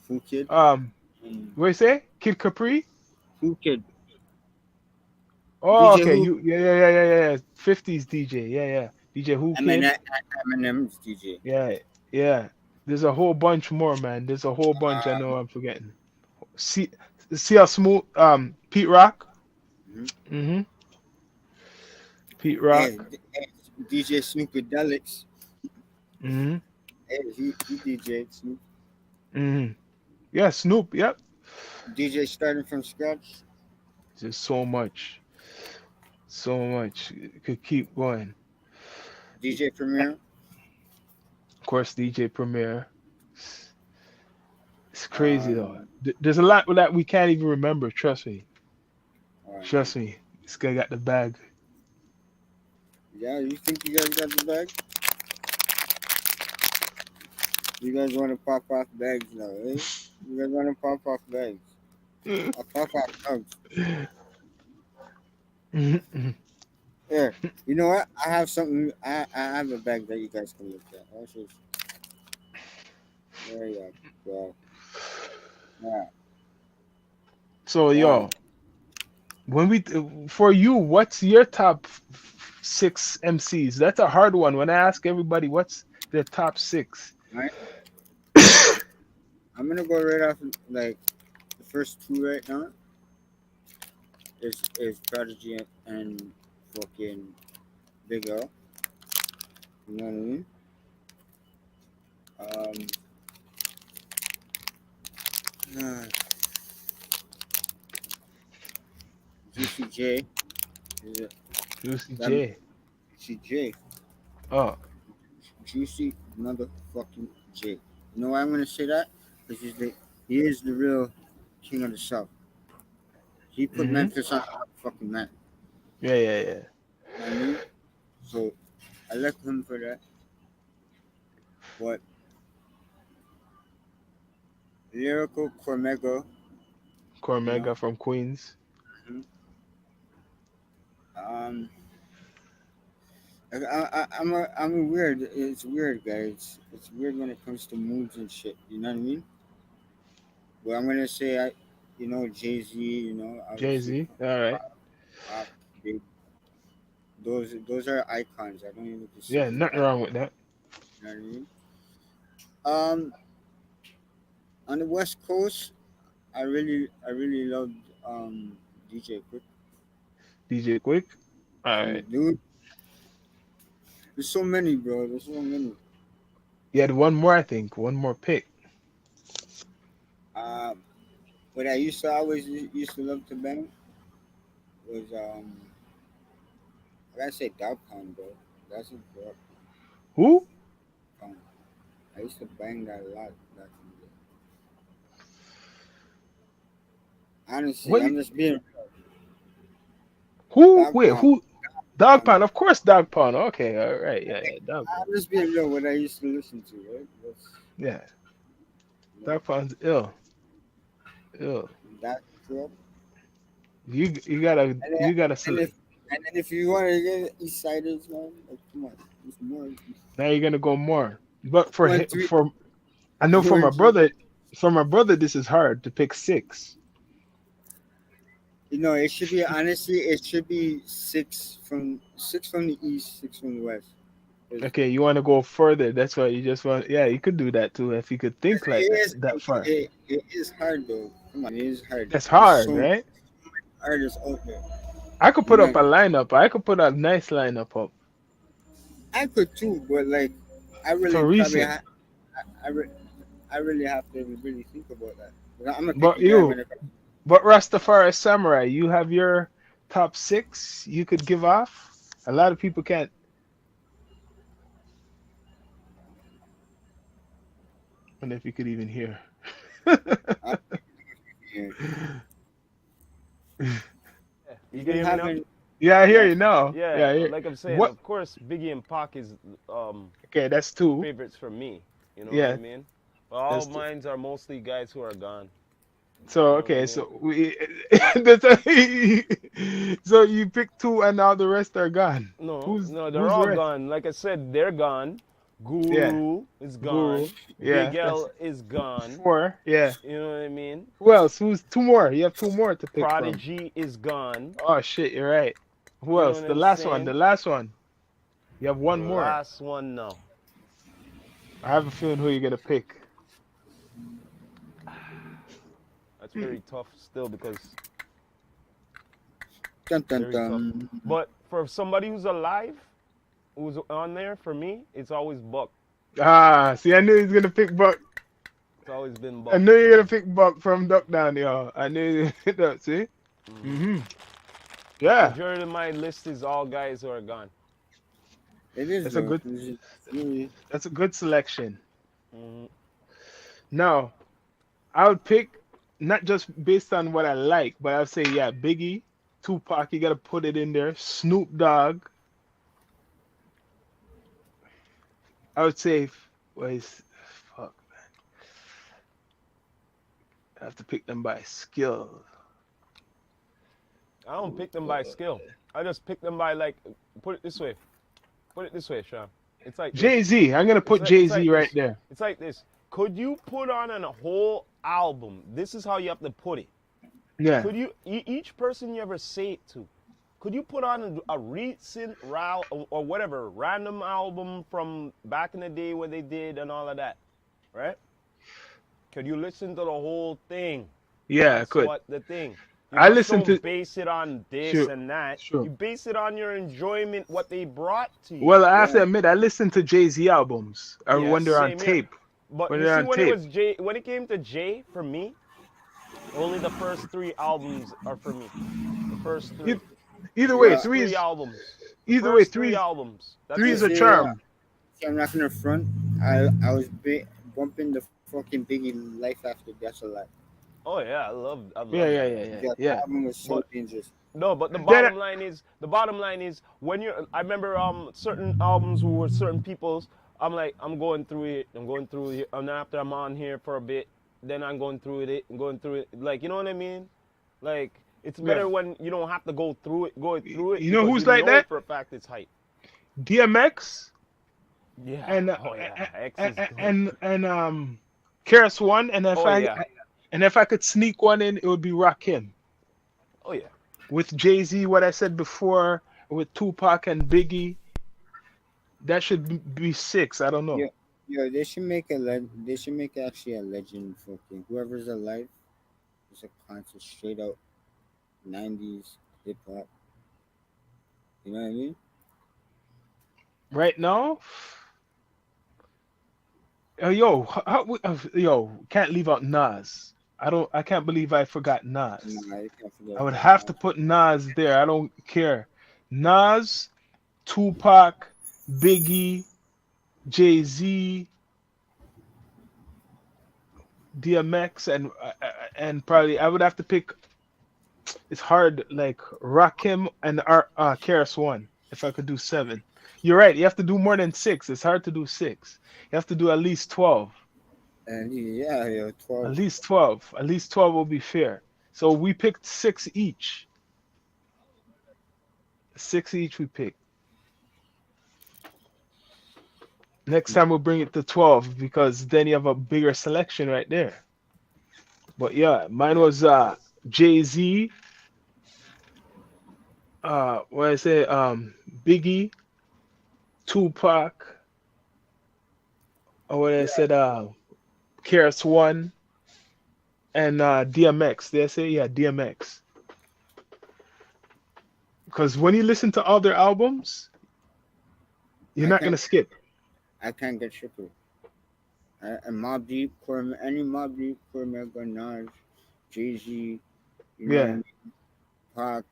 Who kid? Um, Mm. what you say? Kid Capri. Who kid? Oh, DJ okay. Who? You yeah. 50s DJ. Yeah, yeah. DJ Who Kid. Eminem's DJ. Yeah, yeah. There's a whole bunch more, man. There's a whole bunch. I Um, know I'm forgetting. See, see how smooth. Pete Rock. mhm. Mm-hmm. Pete Hey, Rock. hey, DJ Snoopy Delix. Mm-hmm. Hey, he DJ Snoop. Mm-hmm. Yeah, Snoop. Yep. DJ starting from scratch. There's so much, so much. It could keep going. DJ Premier. Of course, DJ Premier. It's crazy though. Um, There's a lot that we can't even remember. Trust me. uh, Trust me. This guy got the bag. yeah, you think you guys got the bag? You guys want to pop off bags now, eh? You guys want to pop off bags? I'll pop off bags. Mhm. Here, you know what? I have something. I have a bag that you guys can look at. There you go. Yeah, So yeah. yo, when we for you, what's your top six MCs? That's a hard one. When I ask everybody what's their top six, Right. I'm gonna go right off like the first two right now. Is Prodigy and fucking Big L. You know what I mean? Um, uh, Juicy J. Is it Juicy that J. Juicy J? Oh, Juicy motherfucking J. You know why I'm gonna say that? Because he is the real king of the South. He put Mm-hmm. Memphis on the fucking map. Yeah, yeah, yeah. You know what I mean? So I like him for that. But lyrical Cormega, you know. Cormega from Queens. Mhm. Um, I'm weird. It's weird, guys. It's weird when it comes to moods and shit. You know what I mean? But I'm gonna say Jay Z. Jay Obviously Z. All right. pop, big. Those are icons. I don't even Yeah, consider nothing that. wrong with that. You know what I mean? Um, on the West Coast, I really loved DJ Quick. DJ Quick. All right. Dude, there's so many, bro. There's so many. You had one more, I think. One more pick. Um, what I used to love to bang was I gotta say Dog Pound, bro. That's a Dog Who? Pound. I used to bang that a lot back in the day. Honestly, What? I'm just being Who? Dog Wait, Pound. who? Dog Pound. Pound. Of course, Dog Pound. Okay, all right. Yeah, yeah. Dog Pound. I'm just being real. What I used to listen to, right? Yeah. You know, Dog Pound's ill. Ill. that club. You gotta And then, you gotta and select. if and then if you want to get East Siders, man, like, come on, there's more, Now you're gonna go more. But one, three, for I know two, and three. for my brother, this is hard to pick six. It should be honestly, it should be six from the east, six from the west. 'Cause Okay, you want to go further. That's why you just want. Yeah, you could do that too if you could think like it that is that far. it is hard though. Come on, it is hard. That's There's hard, so many right? artists out there. I could You put up know, a lineup. I could put a nice lineup up I could too, but like, I really for probably recent. I really have to really think about that. 'Cause I'm a But picky guy when you, it comes. but Rastafari Samurai, you have your top six you could give off. A lot of people can't. And if you could even hear. I, yeah. Yeah. You can Even hear me now? having Yeah, I hear yeah, you now. Yeah, Yeah, I hear. like I'm saying, What? of course, Biggie and Pac is Okay, that's two. favorites for me. You know what I Yeah, mean? But all that's two. mines are mostly guys who are gone. So You know what I okay, mean? so we so you pick two and now the rest are gone. No, Who's no, they're who's the all rest? gone. Like I said, they're gone. Yeah, Guru is Guru. gone. Yeah, Big that's L is gone. four. Yeah. You know what I mean? Who else? Who's two more? You have two more to pick from. Prodigy is gone. Oh shit, you're right. Who You know else? what The I'm last one. The saying? last one. You have The one more. last one, no. I have a feeling who you're gonna pick. That's very tough still because dun, dun, very tough. dun. But for somebody who's alive, who's on there, for me, it's always Buck. Ah, see, I knew he was gonna pick Buck. It's always been I Buck. knew you were gonna pick Buck from Duck Down, yo. I knew you hit that. See? Mm. Yeah, Majority of my list is all guys who are gone. It is that's a though. good. It's really, That's a good selection. Mm. Now, I would pick not just based on what I like, but I'd say yeah, Biggie, Tupac. You gotta put it in there. Snoop Dogg. I would say, wait, fuck, I have to pick them by skill. I don't pick them by skill. I just pick them by like. Put it this way. Put it this way, Sean. It's like this. Jay Z. I'm gonna put It's Jay like Z right this. there. It's like this. Could you put on a whole album? This is how you have to put it. Yeah. Could you each person you ever say it to? Could you put on a recent or whatever random album from back in the day what they did and all of that, right? Could you listen to the whole thing? Yeah, I That's could. what the thing. You I just listened don't to. base it on this Sure, and that. sure. You base it on your enjoyment, what they brought to you. Well, I have to yeah. admit, I listened to Jay Z albums Yeah, when they're on same here. tape. But When you they're see, on when it tape. was Jay, when it came to Jay, for me, only the first three albums are for me. The first three. E- Either way, Yeah. First three albums. The either way, first three albums. That's three's it. a See, charm. I'm not gonna front. I was bumping the fucking Biggie Life After Death a lot. Oh yeah, I've Yeah, loved yeah, that yeah, album. yeah, That yeah. album was so But dangerous. no, but the Then bottom line is when you're I remember certain albums were certain people's. I'm like I'm going through it, and after I'm on here for a bit, then I'm going through it and going through it. Like you know what I mean? Like it's yeah, better when you don't have to go through it you know because you who's like know that? for a fact it's hype. DMX Yeah. and Oh yeah. X is good. Keras One, Oh yeah. and if I could sneak one in, it would be Rakim Oh yeah. with Jay Z. What I said before with Tupac and Biggie, that should be six. I don't know. Yeah, yeah. They should make actually a legend fucking whoever's alive. It's a concert straight out '90s hip hop. You know what I mean? Right now, yo, can't leave out Nas. I can't believe I forgot Nas. Nah, you can't forget I would about have to that. put Nas there. I don't care. Nas, Tupac, Biggie, Jay Z, DMX, and probably I would have to pick. It's hard, like Rakim and Keras One. If I could do seven, you're right. You have to do more than six. It's hard to do six. You have to do at least 12. And yeah, yeah, At 12. least 12. At least 12 will be fair. So we picked six each. Six each we picked. Next time we'll bring it to 12 because then you have a bigger selection right there. But yeah, mine Yeah. was Jay-Z, what I say, Biggie, Tupac, or what I said, KRS One, and DMX. Did I say? Yeah, DMX. Because when you listen to all their albums, you're I not can't gonna skip. I can't get triple. And Mob Deep, any Mob Deep, Cormega, Nas, Jay Z, you know what I Yeah. mean? Pac,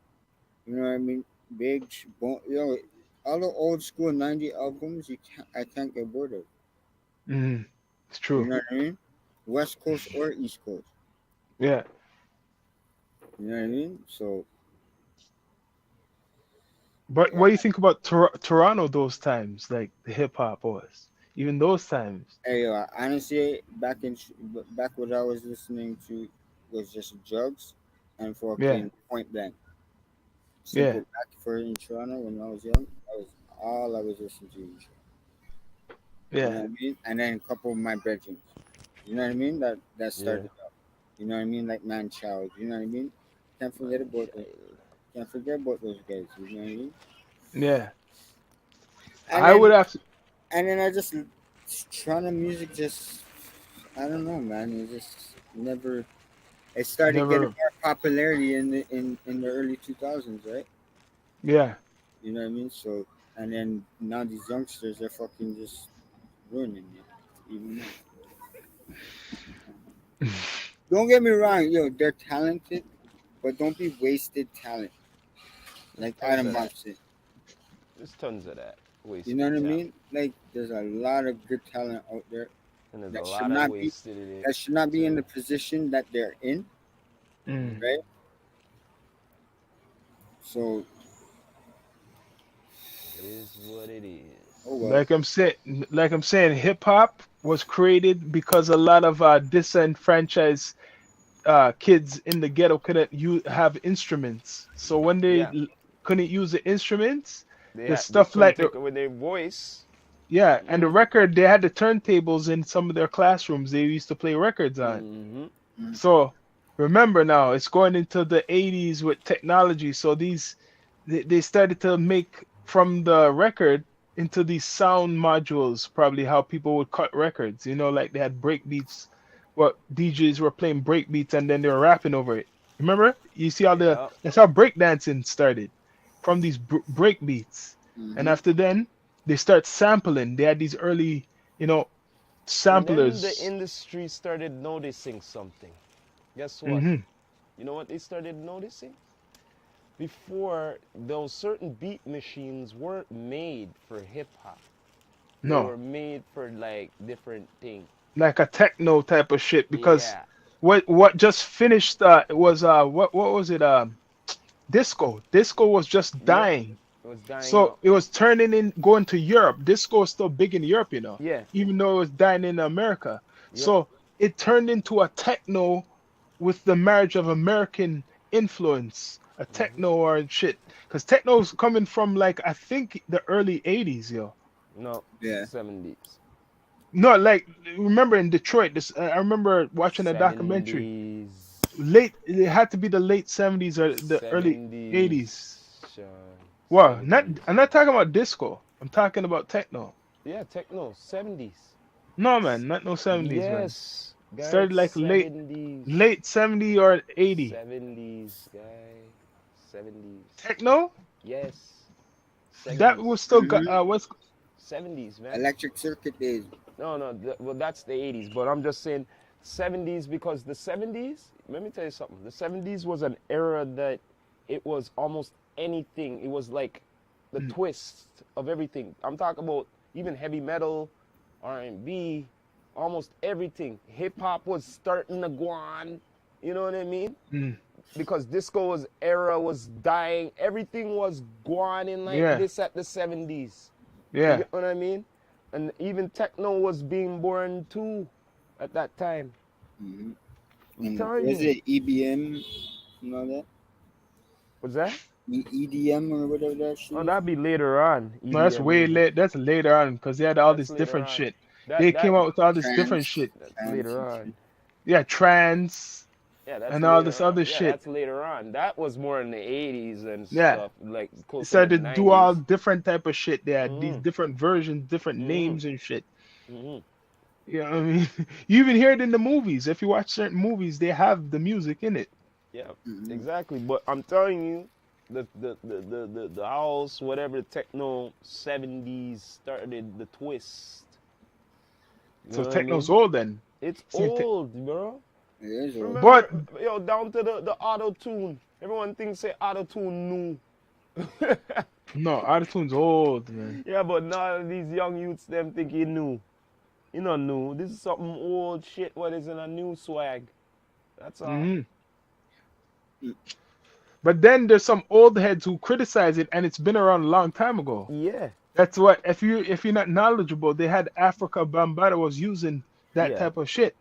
you know what I mean? Big, yo, all the old school '90 albums, I can't get bored of. Hmm. It's You true. know what I mean? West Coast or East Coast. Yeah. You know what I mean? So But yeah. what do you think about Toronto those times, like the hip hop was? Even those times. Hey, honestly, back what I was listening to was just drugs and Yeah. fucking Point Blank. Yeah. Simple back for in Toronto when I was young. That was all I was listening to. You know Yeah. what I mean? And then a couple of my brethren. You know what I mean? That Yeah. started up. You know what I mean? Like Man Child. You know what I mean? Can't forget Man, about those. child. Can't forget about those guys. You know what I mean? Yeah. And I would then have to, I just Toronto music just I don't know, man. It just never. It started getting never. more popularity in the early 2000s, right? Yeah. You know what I mean? So and then now these youngsters are fucking just ruining it even more. Don't get me wrong, yo, they're talented, but don't be wasted talent. There's Like tons Adam of Bomb that. said. There's tons of that You know wasted what I talent, mean? Like there's a lot of good talent out there and there's a that should lot of not be wasted in it that should not be in too. the position that they're in, Mm. Hmm. right? So It is what it is. oh well. Like I'm saying, hip hop was created because a lot of disenfranchised kids in the ghetto couldn't have instruments. So when they Yeah, couldn't use the instruments, the they stuff couldn't like take it with their voice. yeah, and the Hmm. record, they had the turntables in some of their classrooms they used to play records on. Hmm. Mm. So remember now, it's going into the 80s with technology. So they started to make from the record into these sound modules, probably how people would cut records. Like they had break beats, what DJs were playing break beats and then they were rapping over it. Remember? You see how Yeah. that's how breakdancing started from these break beats. And Mm-hmm. after then, they start sampling. They had these early, you know, And then the samplers. industry started noticing something. Guess what? Hmm. You know what they started noticing? Before, those certain beat machines weren't made for hip hop. They No, were made for like different things. like a techno type of shit because Yeah. what just finished was what was it disco was just Yeah, dying. it was dying So out. it was turning in going to Europe. Disco is still big in Europe, Yeah, even though it was dying in America. yeah. So it turned into a techno with the marriage of American influence, a Hmm. techno or shit. Because techno's coming from like I think the early 80s, yo. No, Yeah. 70s. No, like remember in Detroit, this I remember watching a documentary. 70s. It had to be the late 70s or the early 80s. 70s, Sean. Well, not 70s. I'm not talking about disco. I'm talking about techno. Yeah, techno, 70s. No, man, not no 70s, man. Yes, guy, Started like 70s. late 70 or 80. 70s, guy. 70s. Techno? Yes, That 70s. was still Mm-hmm. what's 70s, man. Electric circuit days. No, no, well, that's the 80s, but I'm just saying 70s because the 70s, let me tell you something. The 70s was an era that it was almost anything. It was like the mm, twist of everything. I'm talking about even heavy metal, R&B, almost everything. Hip hop was starting to go on, you know what I mean? mm, Because disco was era was dying. Everything was going in like yeah, this at the 70s. You yeah. get what I mean? And even techno was being born too at that time. Mm-hmm. I'm And telling was you. it EBM and all that? What's that? EDM or whatever that shit Oh, is? that'd be later on. No, that's EDM way music. late. That's later on because they had all That's this later different on. shit. That They that came out with all this different Trance, shit. that's trance later and shit. on. Yeah, trance Yeah, that's and all later this on. other Yeah, shit. that's later on. That was more in the 80s and Yeah. stuff, like They closer to started to do all 90s. different type of shit. They had these Mhm. different versions, different Mhm. names and shit. Mhm. You know what I mean? You even hear it in the movies. If you watch certain movies, they have the music in it. Yeah, Mm-hmm. exactly. But I'm telling you, the house, whatever techno 70s started the twist. You So know what I techno's mean? old then. It's See, old, bro. It is old. but Remember, yo, down to the auto tune. Everyone thinks say auto tune new. no, autotune's old, man. Yeah, but now these young youths them think he new. You know new. This is something old shit. What is in a new swag? That's all. Hmm. But then there's some old heads who criticize it, and it's been around a long time ago. Yeah, That's what if you're not knowledgeable, they had Africa Bambaataa was using that yeah, type of shit,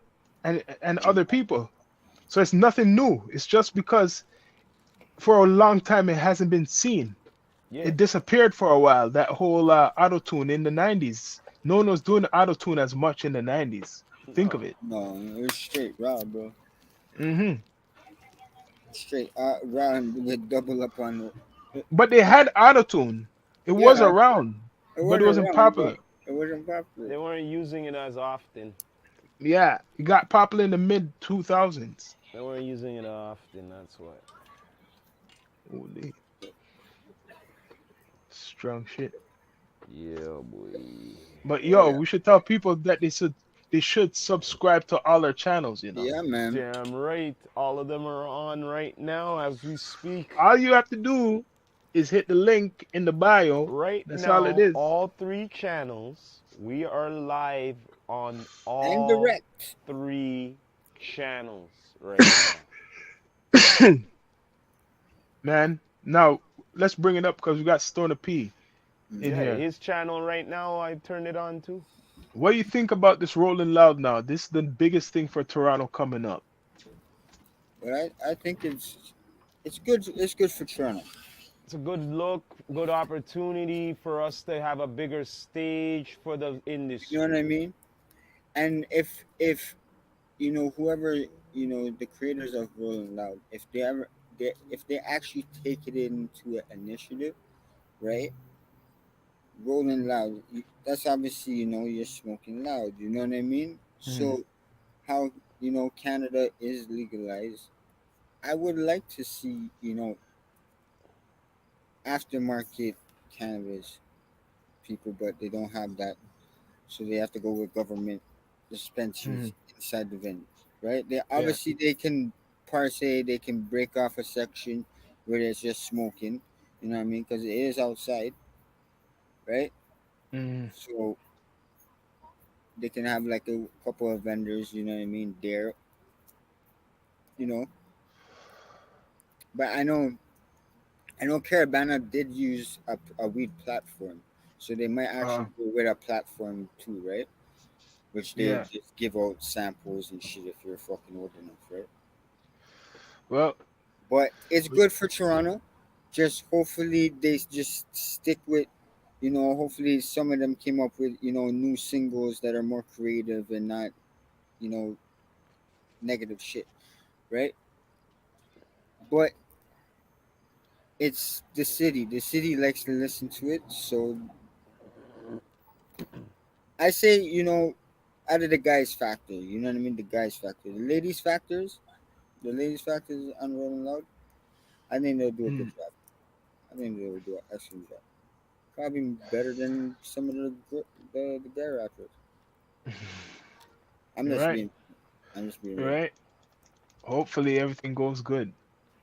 and other people. So it's nothing new. It's just because for a long time it hasn't been seen. yeah. It disappeared for a while. That whole auto tune in the 90s. No one was doing auto tune as much in the 90s. Think of No. it. No, it was straight raw, bro. Hmm. Straight raw and with double up on it. But they had auto tune. It was Yeah, around, it but it wasn't wasn't wrong, but popular. it wasn't popular. They weren't using it as often. Yeah, it got popular in the mid 2000s. They weren't using it often. That's why. Holy strong shit. Yeah, boy. But yo, Yeah, we should tell people that they should subscribe to all our channels. yeah, man. Damn right. All of them are on right now as we speak. All you have to do is hit the link in the bio. Right That's all it now, is. all three channels, we are live on And all direct. three channels right now. Man, now let's bring it up because we got Stoner P in Yeah, here. his channel right now, I've turned it on too. What do you think about this Rolling Loud now? This is the biggest thing for Toronto coming up. But I think it's good. It's good for Toronto. It's a good look, good opportunity for us to have a bigger stage for the You know what I industry. mean? And if whoever the creators of Rolling Loud, if they actually take it into an initiative, right? Rolling Loud, that's obviously you're smoking loud. You know what I mean? Mhm. So how Canada is legalized, I would like to see aftermarket cannabis people, but they don't have that, so they have to go with government dispensaries Mhm. inside the venues, right? They Yeah. obviously they can parse, they can break off a section where there's just smoking, you know what I mean? Because it is outside, right? Mhm. So they can have like a couple of vendors, you know what I mean, there, you know. But I know Caravana did use a weed platform, so they might Uh, actually go with a platform too, right? Which they yeah. just give out samples and shit if you're fucking old enough, right? Well, But it's good for Toronto. Just hopefully they just stick with, hopefully some of them came up with, new singles that are more creative and not, you know, negative shit, right? But it's the city. The city likes to listen to it. So I say, out of the guys factor, you know what I mean? The guys factor. The ladies factors on Rolling Loud, I think they'll do a good mm, job. I think they will do an excellent job. Probably better than some of the gay rappers. I'm you're just right. being I'm just being You're real. right. Hopefully everything goes good.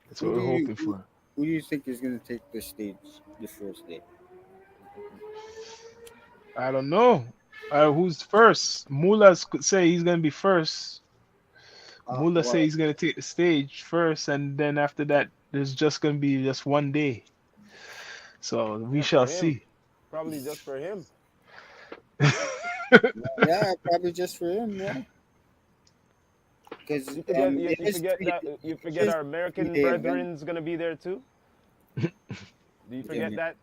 That's Who what do we're you hoping who, for. who do you think is gonna take the stage the first day? I don't know. Who's first? Mullah's could say he's gonna be first. Mullah say Well, he's gonna take the stage first, and then after that, there's just gonna be just one day. So we Yeah, for shall him. see. Probably just for him. yeah, probably just for him, yeah. Because it You is forget three. that you It forget is our a American 3 day event. brethren's gonna be there too. Do you What do you forget mean? that?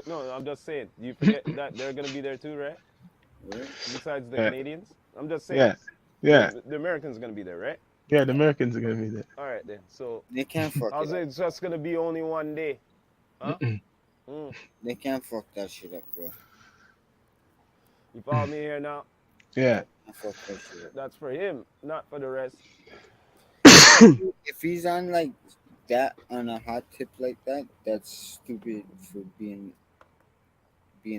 No, I'm just saying. Do you forget that they're gonna be there too, right? Right? Besides the Yeah, Canadians, I'm just saying. yeah, yeah, The Americans gonna be there, right? yeah. The Americans are gonna be there. All right then. So They can't fuck I it was up. it's just gonna be only one day, huh? Mm. They can't fuck that shit up, bro. You follow me here now? Yeah. Can't fuck that shit up. That's for him, not for the rest. If he's on like that on a hot tip like that, that's stupid for being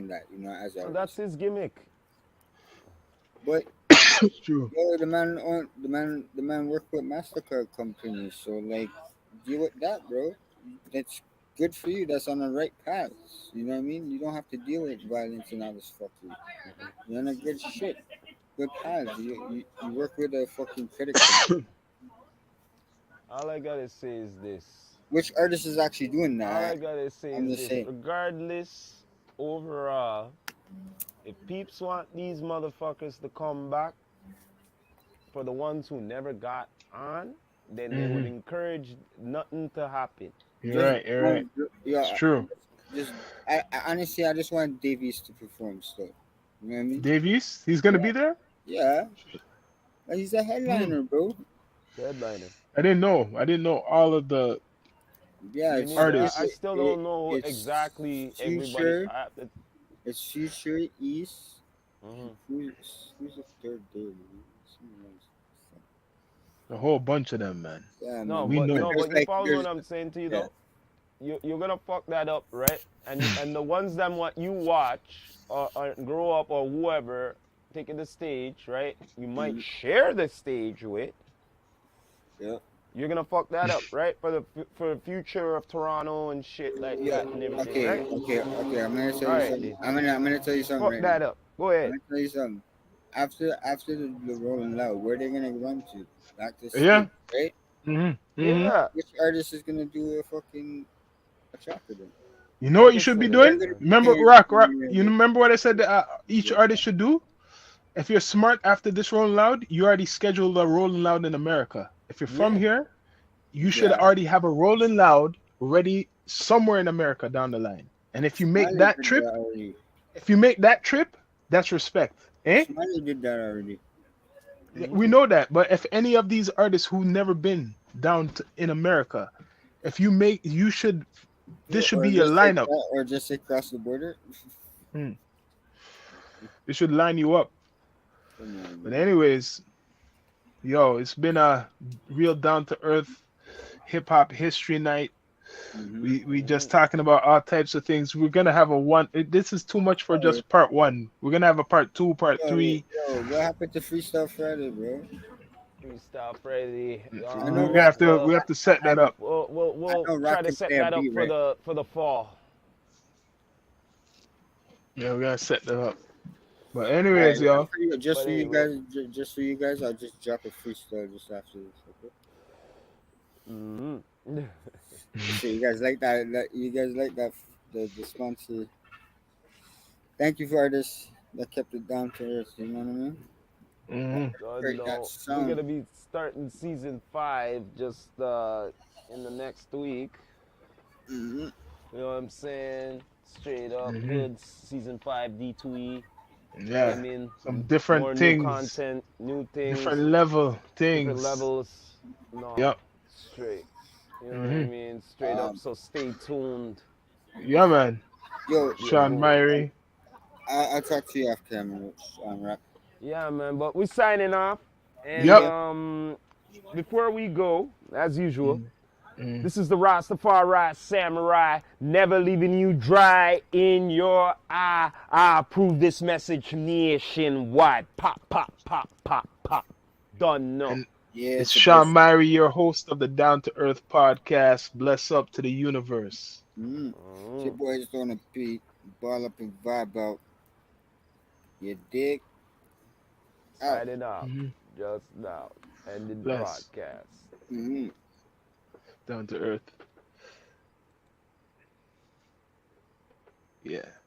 that, as an And that's artist. his gimmick. But It's true. the man work with Mastercard company, so like deal with that, bro. That's good for you. That's on the right path. You know what I mean? You don't have to deal with violence and all this fuckery. You're on a good shit. Good path. You work with a fucking credit company. All I gotta say is this. Which artist is actually doing All I that? gotta say I'm is just this. saying. Regardless, overall, if peeps want these motherfuckers to come back, for the ones who never got on, then they would Hmm. encourage nothing to happen. You're Just right. You're right. It's yeah. true. Just I honestly I just want Davies to perform still. You know what I mean? Davies, he's gonna be there. Yeah. Like, he's a Hmm. headliner, bro. Deadliner. I didn't know. I didn't know all of the Yeah, Me neither. I artists. still don't know it's exactly everybody. future. It's future East. Mhm. Who's the third day? Someone else. A whole bunch of them, man. Yeah, No, man. We but But know. no, there's but you like follow there's what I'm saying to you yeah. though. You're gonna fuck that up, right? And the ones that what you watch or grow up or whoever taking the stage, right? You might Mhm. share the stage with. Yeah. You're gonna fuck that up, right? For the future of Toronto and shit like Yeah. that and everything, Okay. right? Okay. I'm gonna tell All you right, something. then. I'm gonna tell you something Fuck right now. that up. Go I'm ahead. gonna tell you something. After the Rolling Loud, where they gonna run to? Back to Yeah. state, right? Hmm. Hmm. Yeah. Which artist is gonna do a track with them? You know what Like you I should be said, They're doing? gonna be Remember, paying. rock. You remember what I said that, each artist should do? If you're smart after this Rolling Loud, you already scheduled a Rolling Loud in America. If you're from yeah. here, you should Yeah, already have a Rolling Loud ready somewhere in America down the line. And Smiley did that already. if you make that trip, that's respect. Eh? Smiley did that already. Yeah, we Hmm. know that. But if any of these artists who never been down in America, if you make, you should, this should be your lineup. Or just say cross the border. Hmm. It should line you up. Come on, But man. anyways, yo, it's been a real down to earth hip hop history night. Mm-hmm. We just talking about all types of things. We're gonna have a one. This is too much for Yo, just part one. We're gonna have a part two, part yo, three. what happened to Freestyle Friday, bro? Freestyle Friday. I know We have to Well, we have to set I, that up. I we'll know try Rock to can set play a that up beat, right? for the fall. Yeah, we gotta set that up. But All right, anyways, y'all. just But for you anyway, guys, just for you guys, I'll just drop a freestyle just after this. Okay? Mm-hmm. So you guys like that? You guys like that? The sponsor. Thank you for this. That kept it down to earth. You know what I mean? That Hmm. break that No, we're sound. gonna be starting season 5 just in the next week. Mm-hmm. You know what I'm saying? Straight up, Hmm. good season 5 D2E. You know what I Yeah. mean? Some different More new things, content, new different things, level different things. levels. No, Yep. straight. You know what I Hmm. mean? Straight up. Um, So stay tuned. Yeah, man. yo, Yeah, Shawn go. Myrie. I'll talk to you after camera, rap. Yeah, man. But we're signing off. And Yep. Yeah. before we go, as usual, Mm. this is the Rastafari Samurai, never leaving you dry in your eye. I approve this message nationwide. Pop, pop, pop, pop, pop. Done no. And Yeah, it's it's a Shawn blessing. Myrie, your host of the Down to Earth podcast. Bless up to the universe. Mm. It's your Mm. boys on a beat, ball up and vibe out. You dig? Out. Signing off Hmm. just now. Ending Bless. broadcast. Mm-hmm. Down to Earth. Yeah.